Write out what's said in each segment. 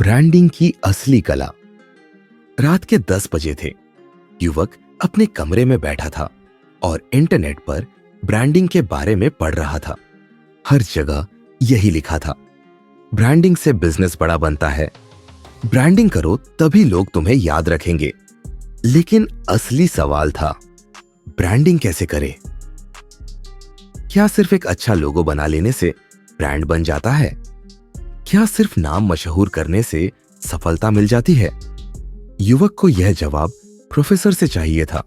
Branding की असली कला। रात के 10 बजे थे। युवक अपने कमरे में बैठा था और इंटरनेट पर ब्रांडिंग के बारे में पढ़ रहा था। हर जगह यही लिखा था, ब्रांडिंग से बिजनेस बड़ा बनता है, ब्रांडिंग करो तभी लोग तुम्हें याद रखेंगे। लेकिन असली सवाल था, ब्रांडिंग कैसे करें? क्या सिर्फ एक अच्छा लोगो बना लेने से ब्रांड बन जाता है? क्या सिर्फ नाम मशहूर करने से सफलता मिल जाती है? युवक को यह जवाब प्रोफेसर से चाहिए था।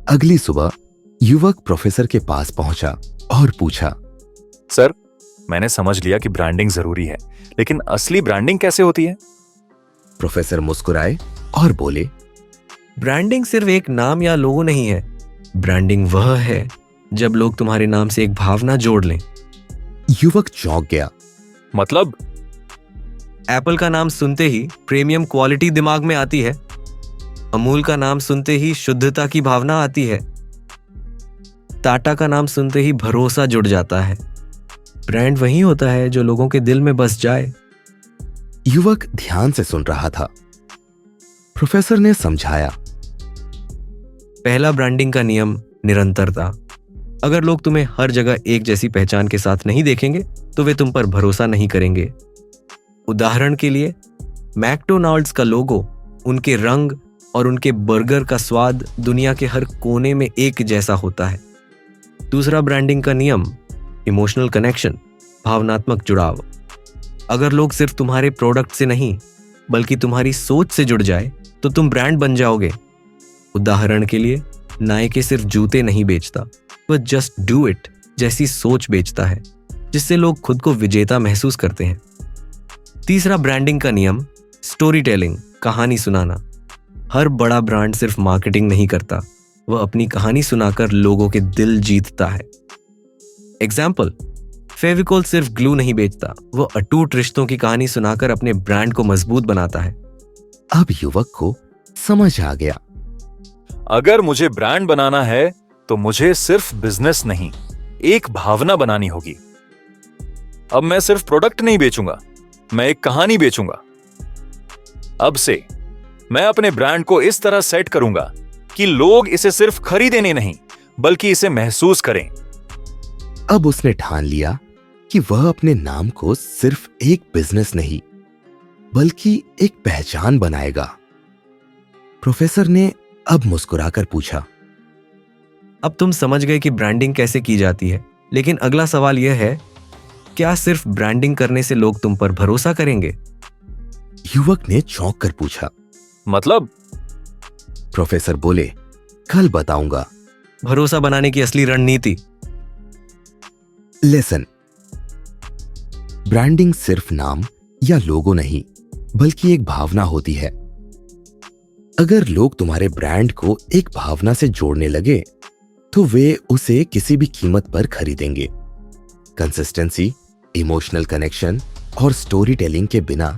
अगली सुबह युवक प्रोफेसर के पास पहुंचा और पूछा, सर, मैंने समझ लिया कि ब्रांडिंग जरूरी है, लेकिन असली ब्रांडिंग कैसे होती है? प्रोफेसर मुस्कुराए और बोले, ब्रांडिंग सिर्फ एक नाम या लोगो नहीं है। ब्रांडिंग वह है जब लोग तुम्हारे नाम से एक भावना जोड़ लें। युवक चौंक गया। मतलब? एप्पल का नाम सुनते ही प्रीमियम क्वालिटी दिमाग में आती है। अमूल का नाम सुनते ही शुद्धता की भावना आती है। टाटा का नाम सुनते ही भरोसा जुड़ जाता है। ब्रांड वही होता है जो लोगों के दिल में बस जाए। युवक ध्यान से सुन रहा था। प्रोफेसर ने समझाया, पहला ब्रांडिंग का नियम निरंतरता। अगर लोग तुम्हें हर जगह एक जैसी पहचान के साथ नहीं देखेंगे तो वे तुम पर भरोसा नहीं करेंगे। उदाहरण के लिए, मैकडोनाल्ड्स का लोगो, उनके रंग और उनके बर्गर का स्वाद दुनिया के हर कोने में एक जैसा होता है। दूसरा ब्रांडिंग का नियम इमोशनल कनेक्शन, भावनात्मक जुड़ाव। अगर लोग सिर्फ तुम्हारे प्रोडक्ट से नहीं बल्कि तुम्हारी सोच से जुड़ जाए तो तुम ब्रांड बन जाओगे। उदाहरण के लिए, नाइके सिर्फ जूते नहीं बेचता, वह जस्ट डू इट जैसी सोच बेचता है, जिससे लोग खुद को विजेता महसूस करते हैं। तीसरा ब्रांडिंग का नियम स्टोरी टेलिंग, कहानी सुनाना। हर बड़ा ब्रांड सिर्फ मार्केटिंग नहीं करता, वह अपनी कहानी सुनाकर लोगों के दिल जीतता है। एग्जाम्पल, फेविकोल सिर्फ ग्लू नहीं बेचता, वह अटूट रिश्तों की कहानी सुनाकर अपने ब्रांड को मजबूत बनाता है। अब युवक को समझ आ गया। अगर मुझे ब्रांड बनाना है तो मुझे सिर्फ बिजनेस नहीं, एक भावना बनानी होगी। अब मैं सिर्फ प्रोडक्ट नहीं बेचूंगा, मैं एक कहानी बेचूंगा। अब से मैं अपने ब्रांड को इस तरह सेट करूंगा कि लोग इसे सिर्फ खरीदें नहीं बल्कि इसे महसूस करें। अब उसने ठान लिया कि वह अपने नाम को सिर्फ एक बिजनेस नहीं बल्कि एक पहचान बनाएगा। प्रोफेसर ने अब मुस्कुराकर पूछा, अब तुम समझ गए कि ब्रांडिंग कैसे की जाती है, लेकिन अगला सवाल यह है, क्या सिर्फ ब्रांडिंग करने से लोग तुम पर भरोसा करेंगे? युवक ने चौंक कर पूछा। मतलब? प्रोफेसर बोले, कल बताऊंगा। भरोसा बनाने की असली रणनीति। लेसन, ब्रांडिंग सिर्फ नाम या लोगो नहीं बल्कि एक भावना होती है। अगर लोग तुम्हारे ब्रांड को एक भावना से जोड़ने लगे तो वे उसे किसी भी कीमत पर खरीदेंगे। कंसिस्टेंसी, इमोशनल कनेक्शन और स्टोरी टेलिंग के बिना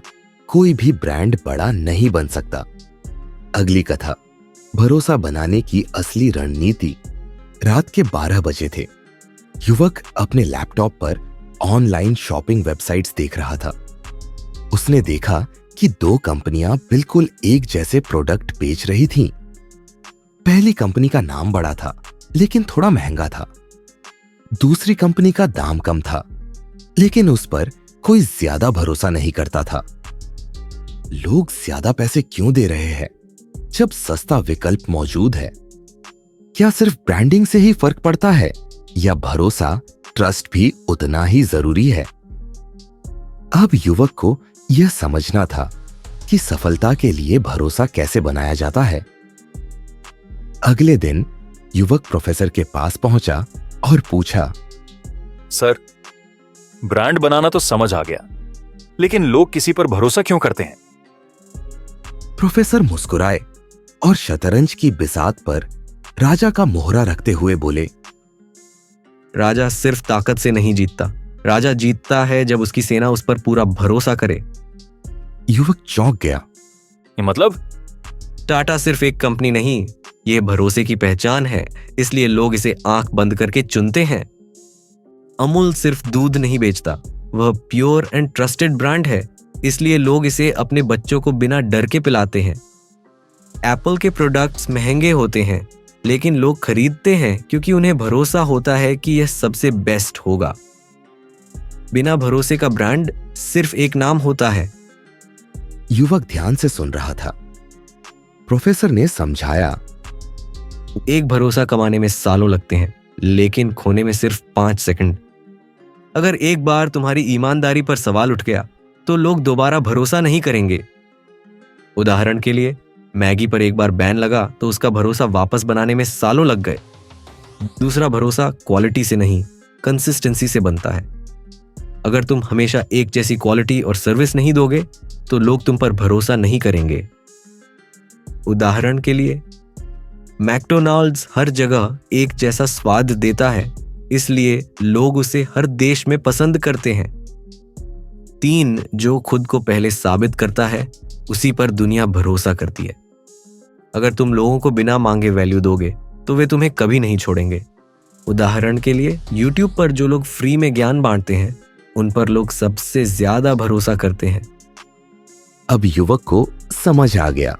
कोई भी ब्रांड बड़ा नहीं बन सकता। अगली कथा, भरोसा बनाने की असली रणनीति। रात के 12 बजे थे। युवक अपने लैपटॉप पर ऑनलाइन शॉपिंग वेबसाइट्स देख रहा था। उसने देखा कि 2 कंपनियां बिल्कुल एक जैसे प्रोडक्ट बेच रही थीं। पहली कंपनी का नाम बड़ा था लेकिन थोड़ा महंगा था। दूसरी कंपनी का दाम कम था लेकिन उस पर कोई ज्यादा भरोसा नहीं करता था। लोग ज्यादा पैसे क्यों दे रहे हैं जब सस्ता विकल्प मौजूद है? क्या सिर्फ ब्रांडिंग से ही फर्क पड़ता है या भरोसा, ट्रस्ट भी उतना ही जरूरी है? अब युवक को यह समझना था कि सफलता के लिए भरोसा कैसे बनाया जाता है। अगले दिन युवक प्रोफेसर के पास पहुंचा और पूछा, सर, ब्रांड बनाना तो समझ आ गया, लेकिन लोग किसी पर भरोसा क्यों करते हैं? प्रोफेसर मुस्कुराए और शतरंज की बिसात पर राजा का मोहरा रखते हुए बोले, राजा सिर्फ ताकत से नहीं जीतता, राजा जीतता है जब उसकी सेना उस पर पूरा भरोसा करे। युवक चौंक गया। ये मतलब? टाटा सिर्फ एक कंपनी नहीं, यह भरोसे की पहचान है, इसलिए लोग इसे आंख बंद करके चुनते हैं। अमूल सिर्फ दूध नहीं बेचता, वह प्योर एंड ट्रस्टेड ब्रांड है, इसलिए लोग इसे अपने बच्चों को बिना डर के पिलाते हैं। एप्पल के प्रोडक्ट्स महंगे होते हैं, लेकिन लोग खरीदते हैं क्योंकि उन्हें भरोसा होता है कि यह सबसे बेस्ट होगा। बिना भरोसे का ब्रांड सिर्फ एक नाम होता है। युवक ध्यान से सुन रहा था। प्रोफेसर ने समझाया, एक भरोसा कमाने में सालों लगते हैं, लेकिन खोने में सिर्फ 5 सेकंड। अगर एक बार तुम्हारी ईमानदारी पर सवाल उठ गया तो लोग दोबारा भरोसा नहीं करेंगे। उदाहरण के लिए, मैगी पर एक बार बैन लगा तो उसका भरोसा वापस बनाने में सालों लग गए। दूसरा भरोसा क्वालिटी से नहीं, कंसिस्टेंसी से बनता है। अगर तुम हमेशा एक जैसी क्वालिटी और सर्विस नहीं दोगे तो लोग तुम पर भरोसा नहीं करेंगे। उदाहरण के लिए, मैकडोनाल्ड्स हर जगह एक जैसा स्वाद देता है, इसलिए लोग उसे हर देश में पसंद करते हैं। 3, जो खुद को पहले साबित करता है उसी पर दुनिया भरोसा करती है। अगर तुम लोगों को बिना मांगे वैल्यू दोगे तो वे तुम्हें कभी नहीं छोड़ेंगे। उदाहरण के लिए, YouTube पर जो लोग फ्री में ज्ञान बांटते हैं उन पर लोग सबसे ज्यादा भरोसा करते हैं। अब युवक को समझ आ गया।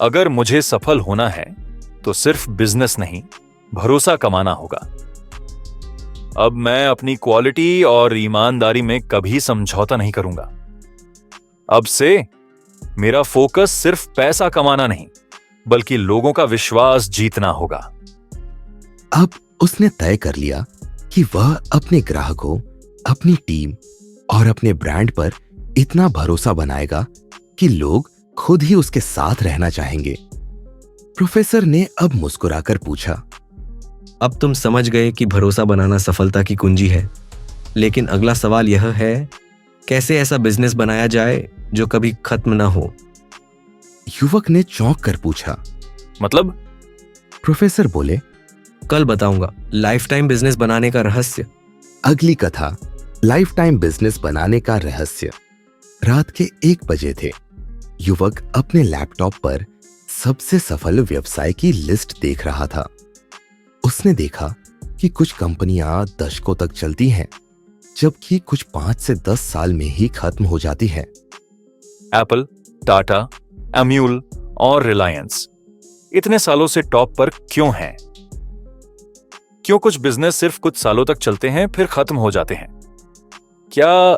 अगर मुझे सफल होना है तो सिर्फ बिजनेस नहीं, भरोसा कमाना होगा। अब मैं अपनी क्वालिटी और ईमानदारी में कभी समझौता नहीं करूंगा। अब से मेरा फोकस सिर्फ पैसा कमाना नहीं, बल्कि लोगों का विश्वास जीतना होगा। अब उसने तय कर लिया कि वह अपने ग्राहकों, अपनी टीम और अपने ब्रांड पर इतना भरोसा बनाएगा कि लोग खुद ही उसके साथ रहना चाहेंगे। प्रोफेसर ने अब मुस्कुराकर पूछा, अब तुम समझ गए कि भरोसा बनाना सफलता की कुंजी है। लेकिन अगला सवाल यह है, कैसे ऐसा बिजनेस बनाया जाए जो कभी खत्म ना हो? युवक ने चौंक कर पूछा। मतलब? प्रोफेसर बोले, कल बताऊंगा लाइफ टाइम बिजनेस बनाने का रहस्य। अगली कथा, लाइफ टाइम बिजनेस बनाने का रहस्य। रात के 1 बजे थे। युवक अपने लैपटॉप पर सबसे सफल व्यवसाय की लिस्ट देख रहा था। उसने देखा कि कुछ कंपनियां दशकों तक चलती हैं, जबकि कुछ 5 से 10 साल में ही खत्म हो जाती हैं। एप्पल, टाटा, अम्यूल और रिलायंस इतने सालों से टॉप पर क्यों हैं? क्यों कुछ बिजनेस सिर्फ कुछ सालों तक चलते हैं फिर खत्म हो जाते हैं? क्या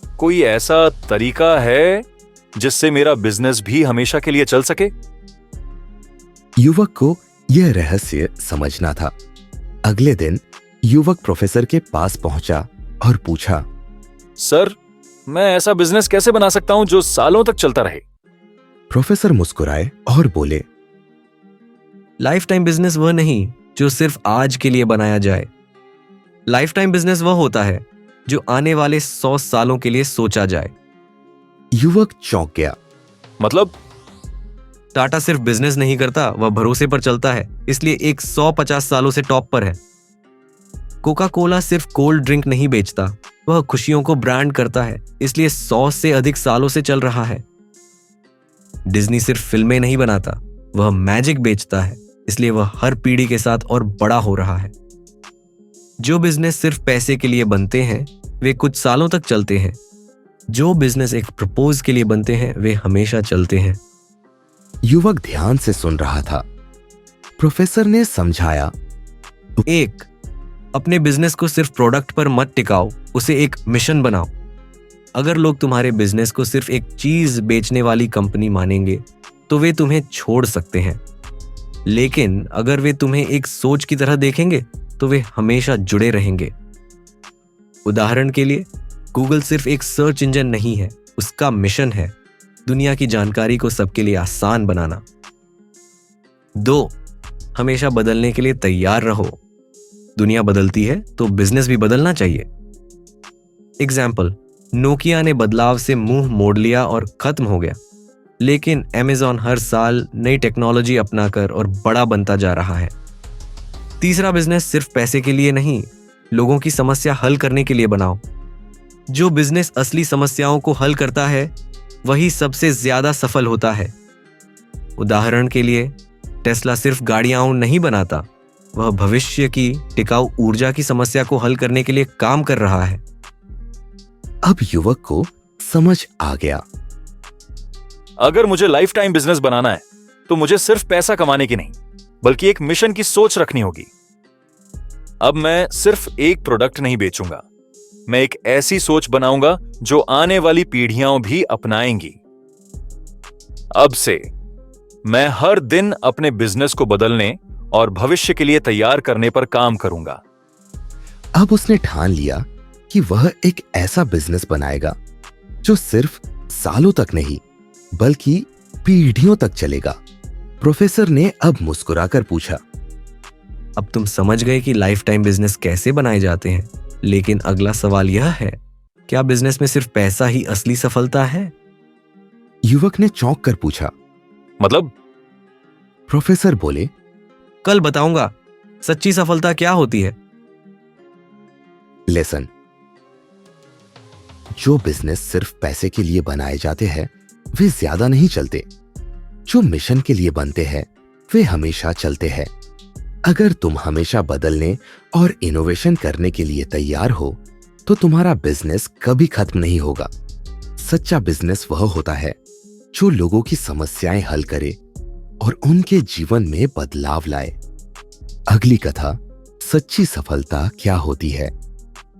कोई ऐसा तरीका है जिससे मेरा बिजनेस भी हमेशा के लिए चल सके? युवक को यह रहस्य समझना था। अगले दिन युवक प्रोफेसर के पास पहुंचा और पूछा, सर, मैं ऐसा बिजनेस कैसे बना सकता हूं जो सालों तक चलता रहे? प्रोफेसर मुस्कुराए और बोले, लाइफ टाइम बिजनेस वह नहीं जो सिर्फ आज के लिए बनाया जाए। लाइफ टाइम बिजनेस वह होता है जो आने वाले 100 सालों के लिए सोचा जाए। युवक चौंक गया। मतलब? टाटा सिर्फ बिजनेस नहीं करता, वह भरोसे पर चलता है, इसलिए 150 सालों से टॉप पर है। कोका कोला सिर्फ कोल्ड ड्रिंक नहीं बेचता, वह खुशियों को ब्रांड करता है, इसलिए 100 से अधिक सालों से चल रहा है। डिज्नी सिर्फ फिल्में नहीं बनाता, वह मैजिक बेचता है, इसलिए वह हर पीढ़ी के साथ और बड़ा हो रहा है। जो बिजनेस सिर्फ पैसे के लिए बनते हैं वे कुछ सालों तक चलते हैं। जो बिजनेस एक प्रपोज के लिए बनते हैं वे हमेशा चलते हैं। युवक ध्यान से सुन रहा था। प्रोफेसर ने समझाया, 1, अपने बिजनेस को सिर्फ प्रोडक्ट पर मत टिकाओ, उसे एक मिशन बनाओ। अगर लोग तुम्हारे बिजनेस को सिर्फ एक चीज बेचने वाली कंपनी मानेंगे तो वे तुम्हें छोड़ सकते हैं, लेकिन अगर वे तुम्हें एक सोच की तरह देखेंगे तो वे हमेशा जुड़े रहेंगे। उदाहरण के लिए, गूगल सिर्फ एक सर्च इंजन नहीं है, उसका मिशन है दुनिया की जानकारी को सबके लिए आसान बनाना। 2, हमेशा बदलने के लिए तैयार रहो। दुनिया बदलती है तो बिजनेस भी बदलना चाहिए। एग्जाम्पल, नोकिया ने बदलाव से मुंह मोड़ लिया और खत्म हो गया, लेकिन अमेज़न हर साल नई टेक्नोलॉजी अपनाकर और बड़ा बनता जा रहा है। तीसरा, बिजनेस सिर्फ पैसे के लिए नहीं, लोगों की समस्या हल करने के लिए बनाओ। जो बिजनेस असली समस्याओं को हल करता है वही सबसे ज्यादा सफल होता है। उदाहरण के लिए, टेस्ला सिर्फ गाड़ियां नहीं बनाता, वह भविष्य की टिकाऊ ऊर्जा की समस्या को हल करने के लिए काम कर रहा है। अब युवक को समझ आ गया। अगर मुझे लाइफ टाइम बिजनेस बनाना है तो मुझे सिर्फ पैसा कमाने की नहीं बल्कि एक मिशन की सोच रखनी होगी। अब मैं सिर्फ एक प्रोडक्ट नहीं बेचूंगा, मैं एक ऐसी सोच बनाऊंगा जो आने वाली पीढ़ियां भी अपनाएंगी। अब से मैं हर दिन अपने बिजनेस को बदलने और भविष्य के लिए तैयार करने पर काम करूंगा। अब उसने ठान लिया कि वह एक ऐसा बिजनेस बनाएगा जो सिर्फ सालों तक नहीं बल्कि पीढ़ियों तक चलेगा। प्रोफेसर ने अब मुस्कुराकर पूछा, अब तुम समझ गए कि लाइफ टाइम बिजनेस कैसे बनाए जाते हैं, लेकिन अगला सवाल यह है, क्या बिजनेस में सिर्फ पैसा ही असली सफलता है? युवक ने चौंक कर पूछा। मतलब? प्रोफेसर बोले, कल बताऊंगा सच्ची सफलता क्या होती है। लेसन, जो बिजनेस सिर्फ पैसे के लिए बनाए जाते हैं वे ज्यादा नहीं चलते। जो मिशन के लिए बनते हैं वे हमेशा चलते हैं। अगर तुम हमेशा बदलने और इनोवेशन करने के लिए तैयार हो तो तुम्हारा बिजनेस कभी खत्म नहीं होगा। सच्चा बिजनेस वह होता है जो लोगों की समस्याएं हल करे और उनके जीवन में बदलाव लाए। अगली कथा, सच्ची सफलता क्या होती है।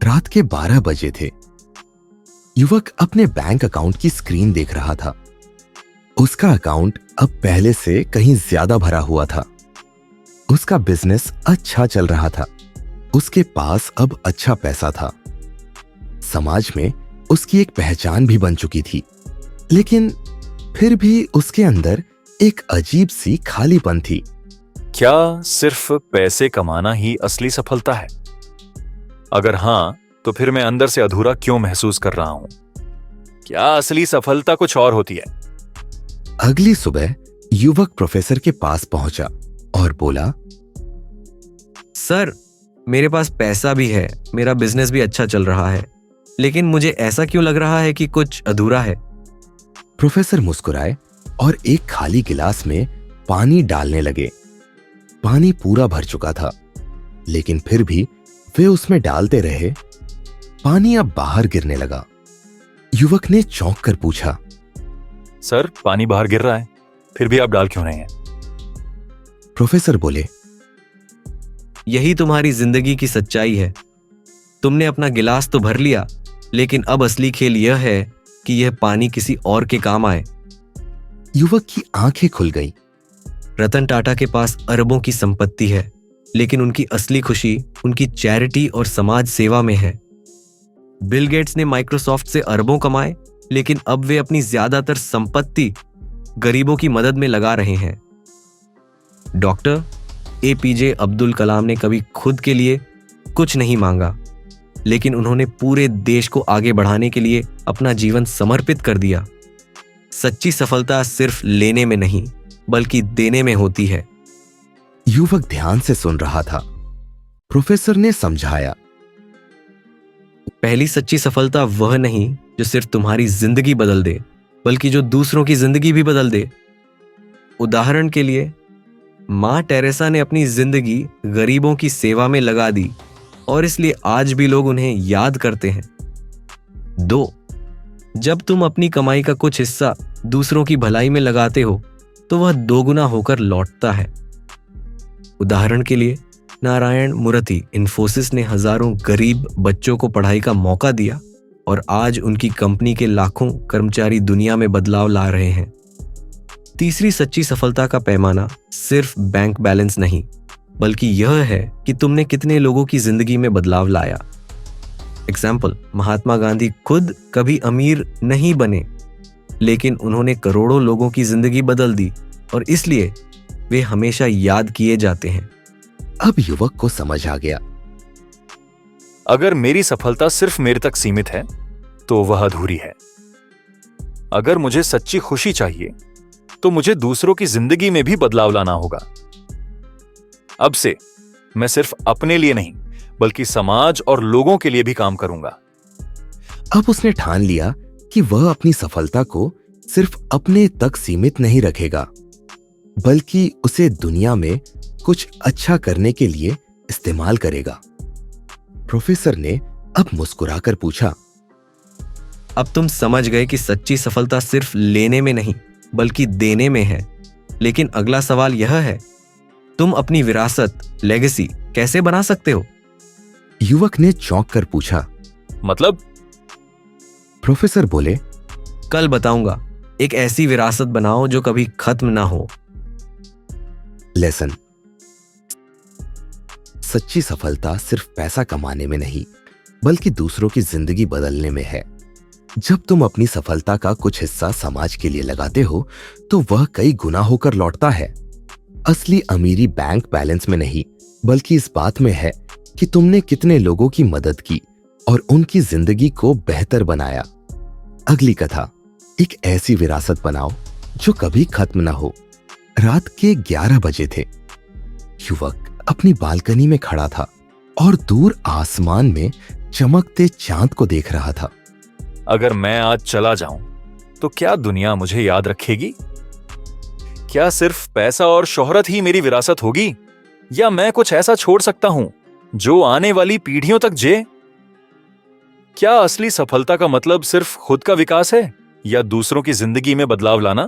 रात के 12 बजे थे। युवक अपने बैंक अकाउंट की स्क्रीन देख रहा था। उसका अकाउंट अब पहले से कहीं ज्यादा भरा हुआ था। उसका बिजनेस अच्छा चल रहा था। उसके पास अब अच्छा पैसा था। समाज में उसकी एक पहचान भी बन चुकी थी। लेकिन फिर भी उसके अंदर एक अजीब सी खालीपन थी। क्या सिर्फ पैसे कमाना ही असली सफलता है? अगर हां, तो फिर मैं अंदर से अधूरा क्यों महसूस कर रहा हूं? क्या असली सफलता कुछ और होती है? अगली सुबह युवक प्रोफेसर के पास पहुंचा और बोला, सर, मेरे पास पैसा भी है, मेरा बिजनेस भी अच्छा चल रहा है, लेकिन मुझे ऐसा क्यों लग रहा है कि कुछ अधूरा है। प्रोफेसर मुस्कुराए और एक खाली गिलास में पानी डालने लगे। पानी पूरा भर चुका था, लेकिन फिर भी वे उसमें डालते रहे। पानी अब बाहर गिरने लगा। युवक ने चौंक कर पूछा, सर, पानी बाहर गिर रहा है, फिर भी आप डाल क्यों रहे हैं? प्रोफेसर बोले, यही तुम्हारी जिंदगी की सच्चाई है। तुमने अपना गिलास तो भर लिया, लेकिन अब असली खेल यह है कि यह पानी किसी और के काम आए। युवक की आंखें खुल गईं। रतन टाटा के पास अरबों की संपत्ति है, लेकिन उनकी असली खुशी उनकी चैरिटी और समाज सेवा में है। बिल गेट्स ने माइक्रोसॉफ्ट से अरबों कमाए, लेकिन अब वे अपनी ज्यादातर संपत्ति गरीबों की मदद में लगा रहे हैं। डॉक्टर एपीजे अब्दुल कलाम ने कभी खुद के लिए कुछ नहीं मांगा, लेकिन उन्होंने पूरे देश को आगे बढ़ाने के लिए अपना जीवन समर्पित कर दिया। सच्ची सफलता सिर्फ लेने में नहीं बल्कि देने में होती है। युवक ध्यान से सुन रहा था। प्रोफेसर ने समझाया, पहली सच्ची सफलता वह नहीं जो सिर्फ तुम्हारी जिंदगी बदल दे, बल्कि जो दूसरों की जिंदगी भी बदल दे। उदाहरण के लिए, मां टेरेसा ने अपनी जिंदगी गरीबों की सेवा में लगा दी और इसलिए आज भी लोग उन्हें याद करते हैं। 2, जब तुम अपनी कमाई का कुछ हिस्सा दूसरों की भलाई में लगाते हो तो वह दोगुना होकर लौटता है। उदाहरण के लिए, नारायण मूर्ति इन्फोसिस ने हजारों गरीब बच्चों को पढ़ाई का मौका दिया और आज उनकी कंपनी के लाखों कर्मचारी दुनिया में बदलाव ला रहे हैं। तीसरी सच्ची सफलता का पैमाना सिर्फ बैंक बैलेंस नहीं, बल्कि यह है कि तुमने कितने लोगों की जिंदगी में बदलाव लाया। एग्जाम्पल, महात्मा गांधी खुद कभी अमीर नहीं बने, लेकिन उन्होंने करोड़ों लोगों की जिंदगी बदल दी और इसलिए वे हमेशा याद किए जाते हैं। अब युवक को समझ आ गया। अगर मेरी सफलता सिर्फ मेरे तक सीमित है तो वह अधूरी है। अगर मुझे सच्ची खुशी चाहिए तो मुझे दूसरों की जिंदगी में भी बदलाव लाना होगा। अब से मैं सिर्फ अपने लिए नहीं बल्कि समाज और लोगों के लिए भी काम करूंगा। अब उसने ठान लिया कि वह अपनी सफलता को सिर्फ अपने तक सीमित नहीं रखेगा, बल्कि उसे दुनिया में कुछ अच्छा करने के लिए इस्तेमाल करेगा। प्रोफेसर ने अब मुस्कुराकर पूछा, अब तुम समझ गए कि सच्ची सफलता सिर्फ लेने में नहीं बल्कि देने में है। लेकिन अगला सवाल यह है, तुम अपनी विरासत, लेगेसी कैसे बना सकते हो? युवक ने चौंक कर पूछा। मतलब? प्रोफेसर बोले, कल बताऊंगा। एक ऐसी विरासत बनाओ जो कभी खत्म ना हो। लेसन, सच्ची सफलता सिर्फ पैसा कमाने में नहीं बल्कि दूसरों की जिंदगी बदलने में है। जब तुम अपनी सफलता का कुछ हिस्सा समाज के लिए लगाते हो तो वह कई गुना होकर लौटता है। असली अमीरी बैंक बैलेंस में नहीं बल्कि इस बात में है कि तुमने कितने लोगों की मदद की और उनकी जिंदगी को बेहतर बनाया। अगली कथा, एक ऐसी विरासत बनाओ जो कभी खत्म ना हो। रात के 11 बजे थे। युवक अपनी बालकनी में खड़ा था और दूर आसमान में चमकते चांद को देख रहा था। अगर मैं आज चला जाऊं तो क्या दुनिया मुझे याद रखेगी? क्या सिर्फ पैसा और शोहरत ही मेरी विरासत होगी, या मैं कुछ ऐसा छोड़ सकता हूं जो आने वाली पीढ़ियों तक जिए? क्या असली सफलता का मतलब सिर्फ खुद का विकास है या दूसरों की जिंदगी में बदलाव लाना?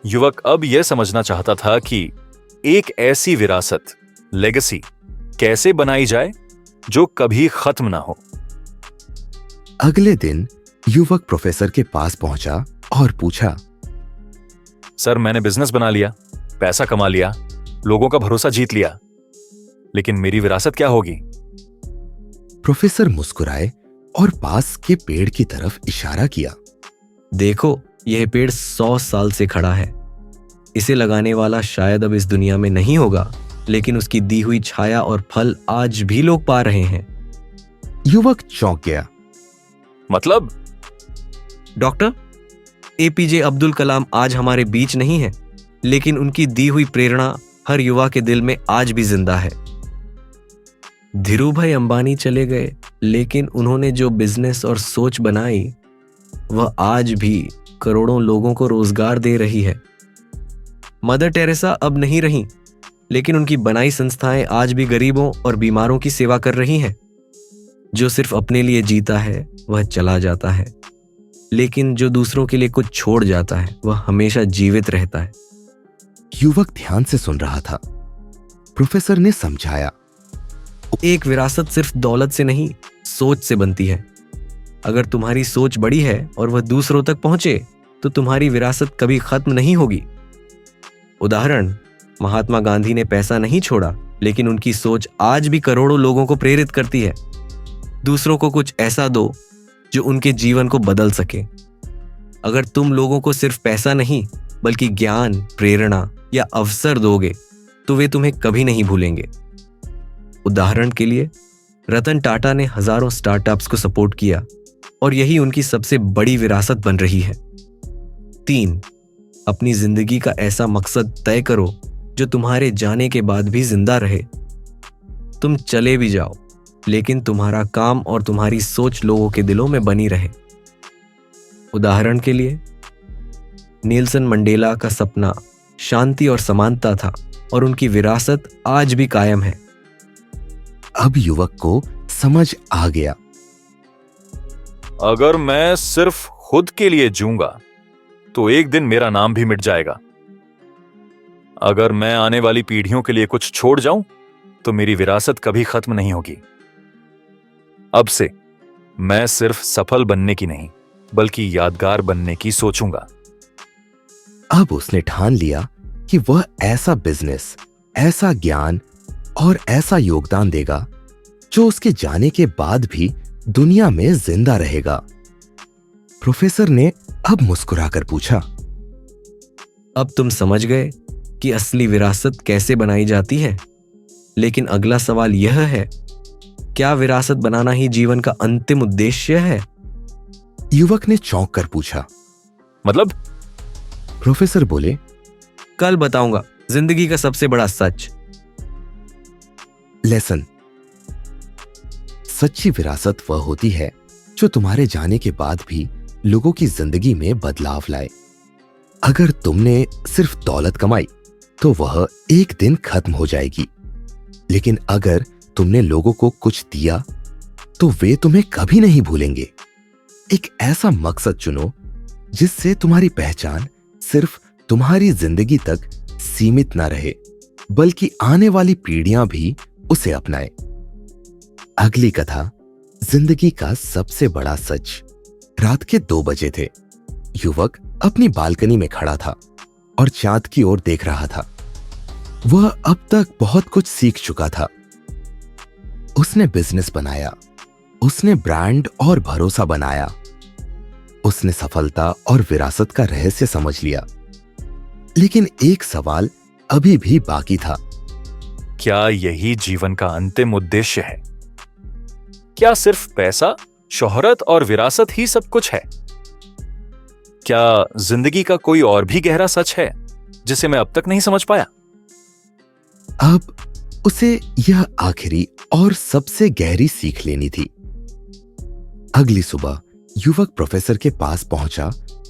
युवक अब यह समझना चाहता था कि एक ऐसी विरासत, लेगेसी कैसे बनाई जाए जो कभी खत्म ना हो। अगले दिन युवक प्रोफेसर के पास पहुंचा और पूछा, सर, मैंने बिजनेस बना लिया, पैसा कमा लिया, लोगों का भरोसा जीत लिया, लेकिन मेरी विरासत क्या होगी? प्रोफेसर मुस्कुराए और पास के पेड़ की तरफ इशारा किया। देखो, यह पेड़ 100 साल से खड़ा है। इसे लगाने वाला शायद अब इस दुनिया में नहीं होगा, लेकिन उसकी दी हुई छाया और फल आज भी लोग पा रहे हैं। युवक चौंक गया। मतलब? डॉक्टर एपीजे अब्दुल कलाम आज हमारे बीच नहीं है, लेकिन उनकी दी हुई प्रेरणा हर युवा के दिल में आज भी जिंदा है। धीरूभाई अंबानी चले गए, लेकिन उन्होंने जो बिजनेस और सोच बनाई वह आज भी करोड़ों लोगों को रोजगार दे रही है। मदर टेरेसा अब नहीं रही, लेकिन उनकी बनाई संस्थाएं आज भी गरीबों और बीमारों की सेवा कर रही हैं। जो सिर्फ अपने लिए जीता है वह चला जाता है, लेकिन जो दूसरों के लिए कुछ छोड़ जाता है वह हमेशा जीवित रहता है। युवक ध्यान से सुन रहा था। प्रोफेसर ने समझाया, एक विरासत सिर्फ दौलत से नहीं, सोच से बनती है। अगर तुम्हारी सोच बड़ी है और वह दूसरों तक पहुंचे तो तुम्हारी विरासत कभी खत्म नहीं होगी। उदाहरण, महात्मा गांधी ने पैसा नहीं छोड़ा, लेकिन उनकी सोच आज भी करोड़ों लोगों को प्रेरित करती है। दूसरों को कुछ ऐसा दो जो उनके जीवन को बदल सके। अगर तुम लोगों को सिर्फ पैसा नहीं बल्कि ज्ञान, प्रेरणा या अवसर दोगे तो वे तुम्हें कभी नहीं भूलेंगे। उदाहरण के लिए, रतन टाटा ने हजारों स्टार्टअप्स को सपोर्ट किया और यही उनकी सबसे बड़ी विरासत बन रही है। 3, अपनी जिंदगी का ऐसा मकसद तय करो जो तुम्हारे जाने के बाद भी जिंदा रहे। तुम चले भी जाओ, लेकिन तुम्हारा काम और तुम्हारी सोच लोगों के दिलों में बनी रहे। उदाहरण के लिए, नेल्सन मंडेला का सपना शांति और समानता था और उनकी विरासत आज भी कायम है। अब युवक को समझ आ गया। अगर मैं सिर्फ खुद के लिए जीऊंगा तो एक दिन मेरा नाम भी मिट जाएगा। अगर मैं आने वाली पीढ़ियों के लिए कुछ छोड़ जाऊं तो मेरी विरासत कभी खत्म नहीं होगी। अब से मैं सिर्फ सफल बनने की नहीं बल्कि यादगार बनने की सोचूंगा। अब उसने ठान लिया कि वह ऐसा बिजनेस, ऐसा ज्ञान और ऐसा योगदान देगा जो उसके जाने के बाद भी दुनिया में जिंदा रहेगा। प्रोफेसर ने अब मुस्कुराकर पूछा, अब तुम समझ गए कि असली विरासत कैसे बनाई जाती है। लेकिन अगला सवाल यह है, क्या विरासत बनाना ही जीवन का अंतिम उद्देश्य है? युवक ने चौंक कर पूछा। मतलब? प्रोफेसर बोले, कल बताऊंगा जिंदगी का सबसे बड़ा सच। लेसन, सच्ची विरासत वह होती है जो तुम्हारे जाने के बाद भी लोगों की जिंदगी में बदलाव लाए। अगर तुमने सिर्फ दौलत कमाई तो वह एक दिन खत्म हो जाएगी, लेकिन अगर तुमने लोगों को कुछ दिया तो वे तुम्हें कभी नहीं भूलेंगे। एक ऐसा मकसद चुनो जिससे तुम्हारी पहचान सिर्फ तुम्हारी जिंदगी तक सीमित ना रहे, बल्कि आने वाली पीढ़ियां भी उसे अपनाए। अगली कथा, जिंदगी का सबसे बड़ा सच। रात के 2 बजे थे। युवक अपनी बालकनी में खड़ा था और चांद की ओर देख रहा था। वह अब तक बहुत कुछ सीख चुका था। उसने बिजनेस बनाया, उसने ब्रांड और भरोसा बनाया, उसने सफलता और विरासत का रहस्य समझ लिया। लेकिन एक सवाल अभी भी बाकी था। क्या यही जीवन का अंतिम उद्देश्य है? क्या सिर्फ पैसा, शोहरत और विरासत ही सब कुछ है? क्या जिंदगी का कोई और भी गहरा सच है जिसे मैं अब तक नहीं समझ पाया? अब उसे यह आखिरी और सबसे गहरी सीख लेनी थी। अगली सुबह युवक प्रोफेसर के पास पहुंचा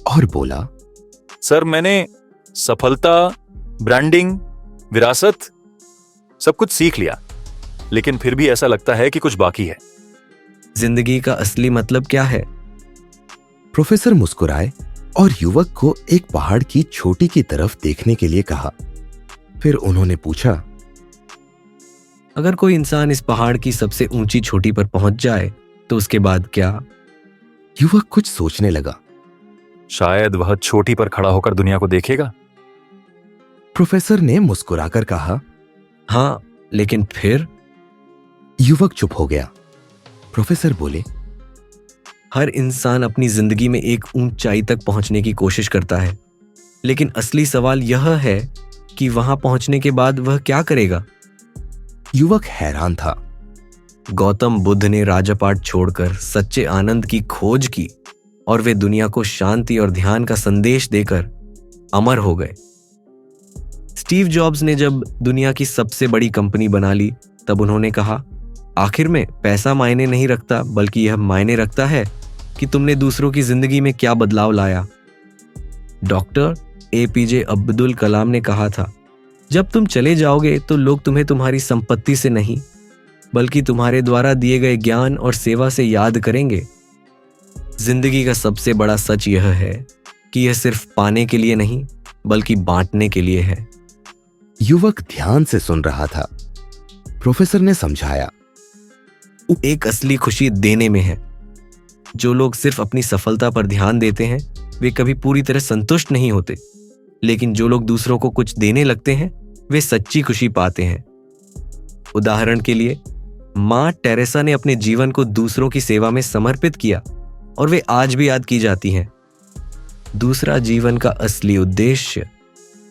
और बोला, सर, मैंने सफलता, ब्रांडिंग, विरासत सब कुछ सीख लिया, लेकिन फिर भी ऐसा लगता है कि कुछ बाकी है। जिंदगी का असली मतलब क्या है? प्रोफेसर मुस्कुराए और युवक को एक पहाड़ की चोटी की तरफ देखने के लिए कहा। फिर उन्होंने पूछा, अगर कोई इंसान इस पहाड़ की सबसे ऊंची चोटी पर पहुंच जाए तो उसके बाद क्या? युवक कुछ सोचने लगा। शायद वह चोटी पर खड़ा होकर दुनिया को देखेगा। प्रोफेसर ने मुस्कुराकर कहा। हाँ, लेकिन फिर? युवक चुप हो गया। प्रोफेसर बोले, हर इंसान अपनी जिंदगी में एक ऊंचाई तक पहुंचने की कोशिश करता है, लेकिन असली सवाल यह है कि वहां पहुंचने के बाद वह क्या करेगा? युवक हैरान था। गौतम बुद्ध ने राजपाट छोड़कर सच्चे आनंद की खोज की और वे दुनिया को शांति और ध्यान का संदेश देकर अमर हो गए। स्टीव जॉब्स ने जब दुनिया की सबसे बड़ी कंपनी बना ली, तब उन्होंने कहा, आखिर में पैसा मायने नहीं रखता, बल्कि यह मायने रखता है कि तुमने दूसरों की जिंदगी में क्या बदलाव लाया। डॉक्टर APJ अब्दुल कलाम ने कहा था, जब तुम चले जाओगे तो लोग तुम्हें तुम्हारी संपत्ति से नहीं, बल्कि तुम्हारे द्वारा दिए गए ज्ञान और सेवा से याद करेंगे। जिंदगी का सबसे बड़ा सच यह है कि यह सिर्फ पाने के लिए नहीं, बल्कि बांटने के लिए है। युवक ध्यान से सुन रहा था। प्रोफेसर ने समझाया, एक असली खुशी देने में है। जो लोग सिर्फ अपनी सफलता पर ध्यान देते हैं, वे कभी पूरी तरह संतुष्ट नहीं होते, लेकिन जो लोग दूसरों को कुछ देने लगते हैं, वे सच्ची खुशी पाते हैं। उदाहरण के लिए, मां टेरेसा ने अपने जीवन को दूसरों की सेवा में समर्पित किया और वे आज भी याद की जाती हैं। दूसरा जीवन का असली उद्देश्य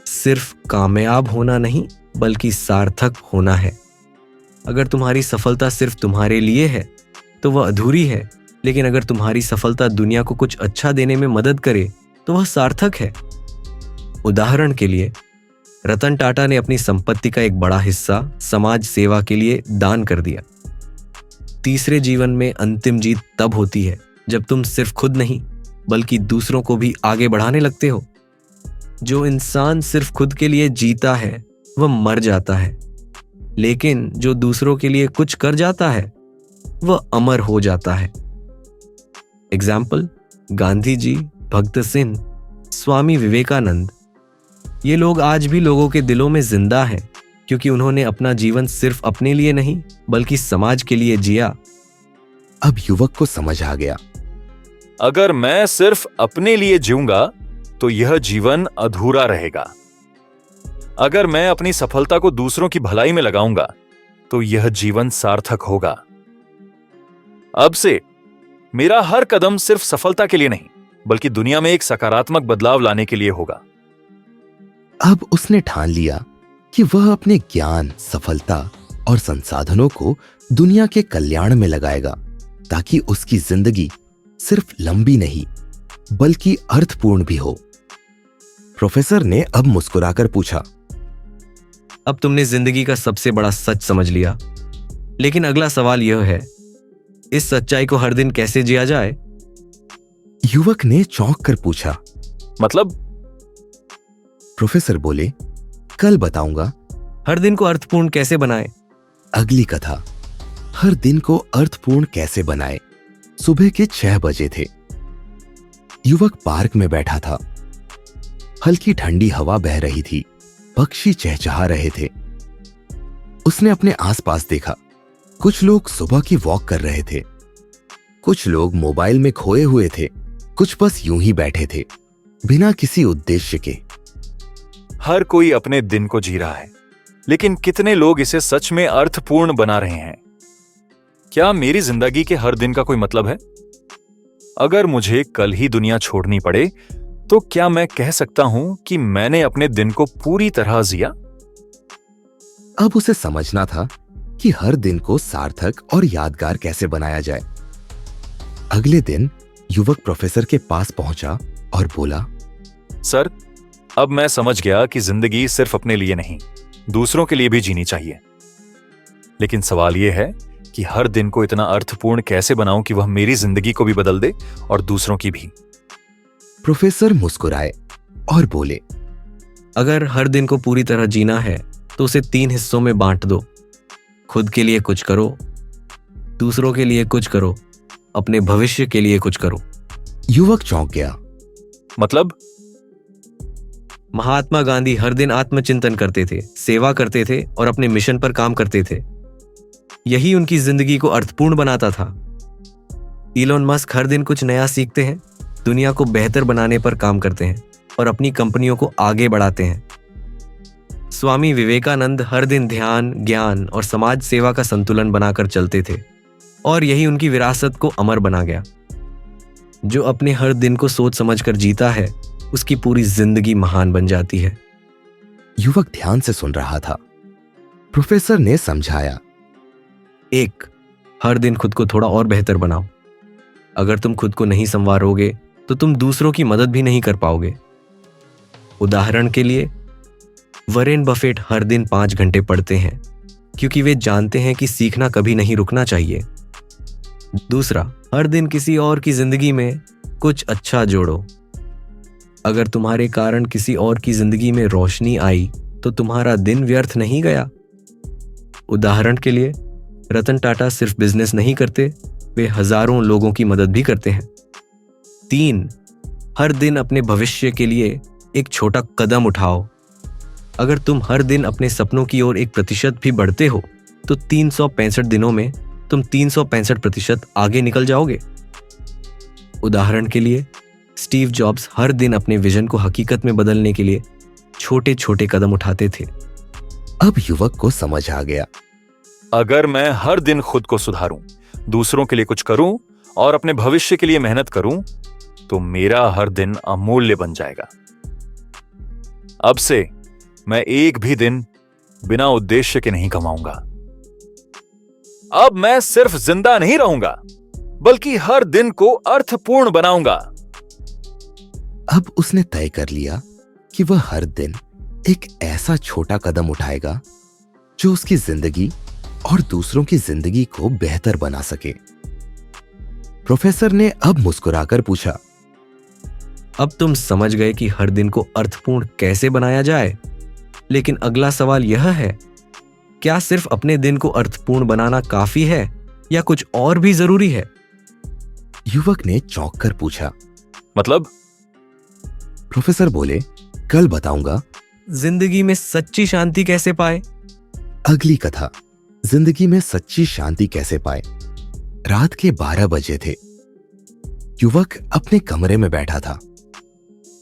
सिर्फ कामयाब होना नहीं, बल्कि सार्थक होना है। अगर तुम्हारी सफलता सिर्फ तुम्हारे लिए है तो वह अधूरी है, लेकिन अगर तुम्हारी सफलता दुनिया को कुछ अच्छा देने में मदद करे तो वह सार्थक है। उदाहरण के लिए, रतन टाटा ने अपनी संपत्ति का एक बड़ा हिस्सा समाज सेवा के लिए दान कर दिया। तीसरे जीवन में अंतिम जीत तब होती है जब तुम सिर्फ खुद नहीं, बल्कि दूसरों को भी आगे बढ़ाने लगते हो। जो इंसान सिर्फ खुद के लिए जीता है वह मर जाता है, लेकिन जो दूसरों के लिए कुछ कर जाता है वह अमर हो जाता है। एग्जाम्पल, गांधी जी, भगत सिंह, स्वामी विवेकानंद। ये लोग आज भी लोगों के दिलों में जिंदा हैं, क्योंकि उन्होंने अपना जीवन सिर्फ अपने लिए नहीं, बल्कि समाज के लिए जिया। अब युवक को समझ आ गया। अगर मैं सिर्फ अपने लिए जीऊंगा तो यह जीवन अधूरा रहेगा। अगर मैं अपनी सफलता को दूसरों की भलाई में लगाऊंगा तो यह जीवन सार्थक होगा। अब से मेरा हर कदम सिर्फ सफलता के लिए नहीं, बल्कि दुनिया में एक सकारात्मक बदलाव लाने के लिए होगा। अब उसने ठान लिया कि वह अपने ज्ञान, सफलता और संसाधनों को दुनिया के कल्याण में लगाएगा, ताकि उसकी जिंदगी सिर्फ लंबी नहीं, बल्कि अर्थपूर्ण भी हो। प्रोफेसर ने अब मुस्कुराकर पूछा, अब तुमने जिंदगी का सबसे बड़ा सच समझ लिया, लेकिन अगला सवाल यह है, इस सच्चाई को हर दिन कैसे जिया जाए? युवक ने चौंक कर पूछा, मतलब? प्रोफेसर बोले, कल बताऊंगा। हर दिन को अर्थपूर्ण कैसे बनाए? अगली कथा, हर दिन को अर्थपूर्ण कैसे बनाए। सुबह के 6 बजे थे। युवक पार्क में बैठा था। हल्की ठंडी हवा बह रही थी, पक्षी चहचहा रहे थे। उसने अपने आसपास देखा। कुछ लोग सुबह की वॉक कर रहे थे, कुछ लोग मोबाइल में खोए हुए थे, कुछ बस यूं ही बैठे थे, बिना किसी उद्देश्य के। हर कोई अपने दिन को जी रहा है, लेकिन कितने लोग इसे सच में अर्थपूर्ण बना रहे हैं? क्या मेरी जिंदगी के हर दिन का कोई मतलब है? अगर मुझे कल ही दुनिया छोड़नी पड़े, तो क्या मैं कह सकता हूं कि मैंने अपने दिन को पूरी तरह जिया? अब उसे समझना था कि हर दिन को सार्थक और यादगार कैसे बनाया जाए। अगले दिन युवक प्रोफेसर के पास पहुंचा और बोला, सर, अब मैं समझ गया कि जिंदगी सिर्फ अपने लिए नहीं, दूसरों के लिए भी जीनी चाहिए। लेकिन सवाल यह है कि हर दिन को इतना अर्थपूर्ण कैसे बनाऊं कि वह मेरी जिंदगी को भी बदल दे और दूसरों की भी। प्रोफेसर मुस्कुराए और बोले, अगर हर दिन को पूरी तरह जीना है तो उसे 3 हिस्सों में बांट दो। खुद के लिए कुछ करो, दूसरों के लिए कुछ करो, अपने भविष्य के लिए कुछ करो। युवक चौंक गया। मतलब? महात्मा गांधी हर दिन आत्मचिंतन करते थे, सेवा करते थे और अपने मिशन पर काम करते थे। यही उनकी जिंदगी को अर्थपूर्ण बनाता था। इलोन मस्क हर दिन कुछ नया सीखते हैं, दुनिया को बेहतर बनाने पर काम करते हैं और अपनी कंपनियों को आगे बढ़ाते हैं। स्वामी विवेकानंद हर दिन ध्यान, ज्ञान और समाज सेवा का संतुलन बनाकर चलते थे और यही उनकी विरासत को अमर बना गया। जो अपने हर दिन को सोच समझकर जीता है, उसकी पूरी जिंदगी महान बन जाती है। युवक ध्यान से सुन रहा था। प्रोफेसर ने समझाया, 1, हर दिन खुद को थोड़ा और बेहतर बनाओ। अगर तुम खुद को नहीं संवारोगे तो तुम दूसरों की मदद भी नहीं कर पाओगे। उदाहरण के लिए, वॉरेन बफेट हर दिन 5 घंटे पढ़ते हैं क्योंकि वे जानते हैं कि सीखना कभी नहीं रुकना चाहिए। 2, हर दिन किसी और की जिंदगी में कुछ अच्छा जोड़ो। अगर तुम्हारे कारण किसी और की जिंदगी में रोशनी आई तो तुम्हारा दिन व्यर्थ नहीं गया। उदाहरण के लिए, रतन टाटा सिर्फ बिजनेस नहीं करते, वे हजारों लोगों की मदद भी करते हैं। 3, हर दिन अपने भविष्य के लिए एक छोटा कदम उठाओ। अगर तुम हर दिन अपने सपनों की ओर 1% भी बढ़ते हो तो 365 दिनों में तुम 365% आगे निकल जाओगे। उदाहरण के लिए, स्टीव जॉब्स हर दिन अपने विजन को हकीकत में बदलने के लिए छोटे छोटे कदम उठाते थे। अब युवक को समझ आ गया। अगर मैं हर दिन खुद को सुधारूं, दूसरों के लिए कुछ करूं और अपने भविष्य के लिए मेहनत करूं, तो मेरा हर दिन अमूल्य बन जाएगा। अब से मैं एक भी दिन बिना उद्देश्य के नहीं कमाऊंगा। अब मैं सिर्फ जिंदा नहीं रहूंगा, बल्कि हर दिन को अर्थपूर्ण बनाऊंगा। अब उसने तय कर लिया कि वह हर दिन एक ऐसा छोटा कदम उठाएगा जो उसकी जिंदगी और दूसरों की जिंदगी को बेहतर बना सके। प्रोफेसर ने अब मुस्कुराकर पूछा, अब तुम समझ गए कि हर दिन को अर्थपूर्ण कैसे बनाया जाए। लेकिन अगला सवाल यह है, क्या सिर्फ अपने दिन को अर्थपूर्ण बनाना काफी है या कुछ और भी जरूरी है? युवक ने चौंक कर पूछा। मतलब? प्रोफेसर बोले, कल बताऊंगा। जिंदगी में सच्ची शांति कैसे पाए? अगली कथा, जिंदगी में सच्ची शांति कैसे पाए। रात के 12 बजे थे। युवक अपने कमरे में बैठा था।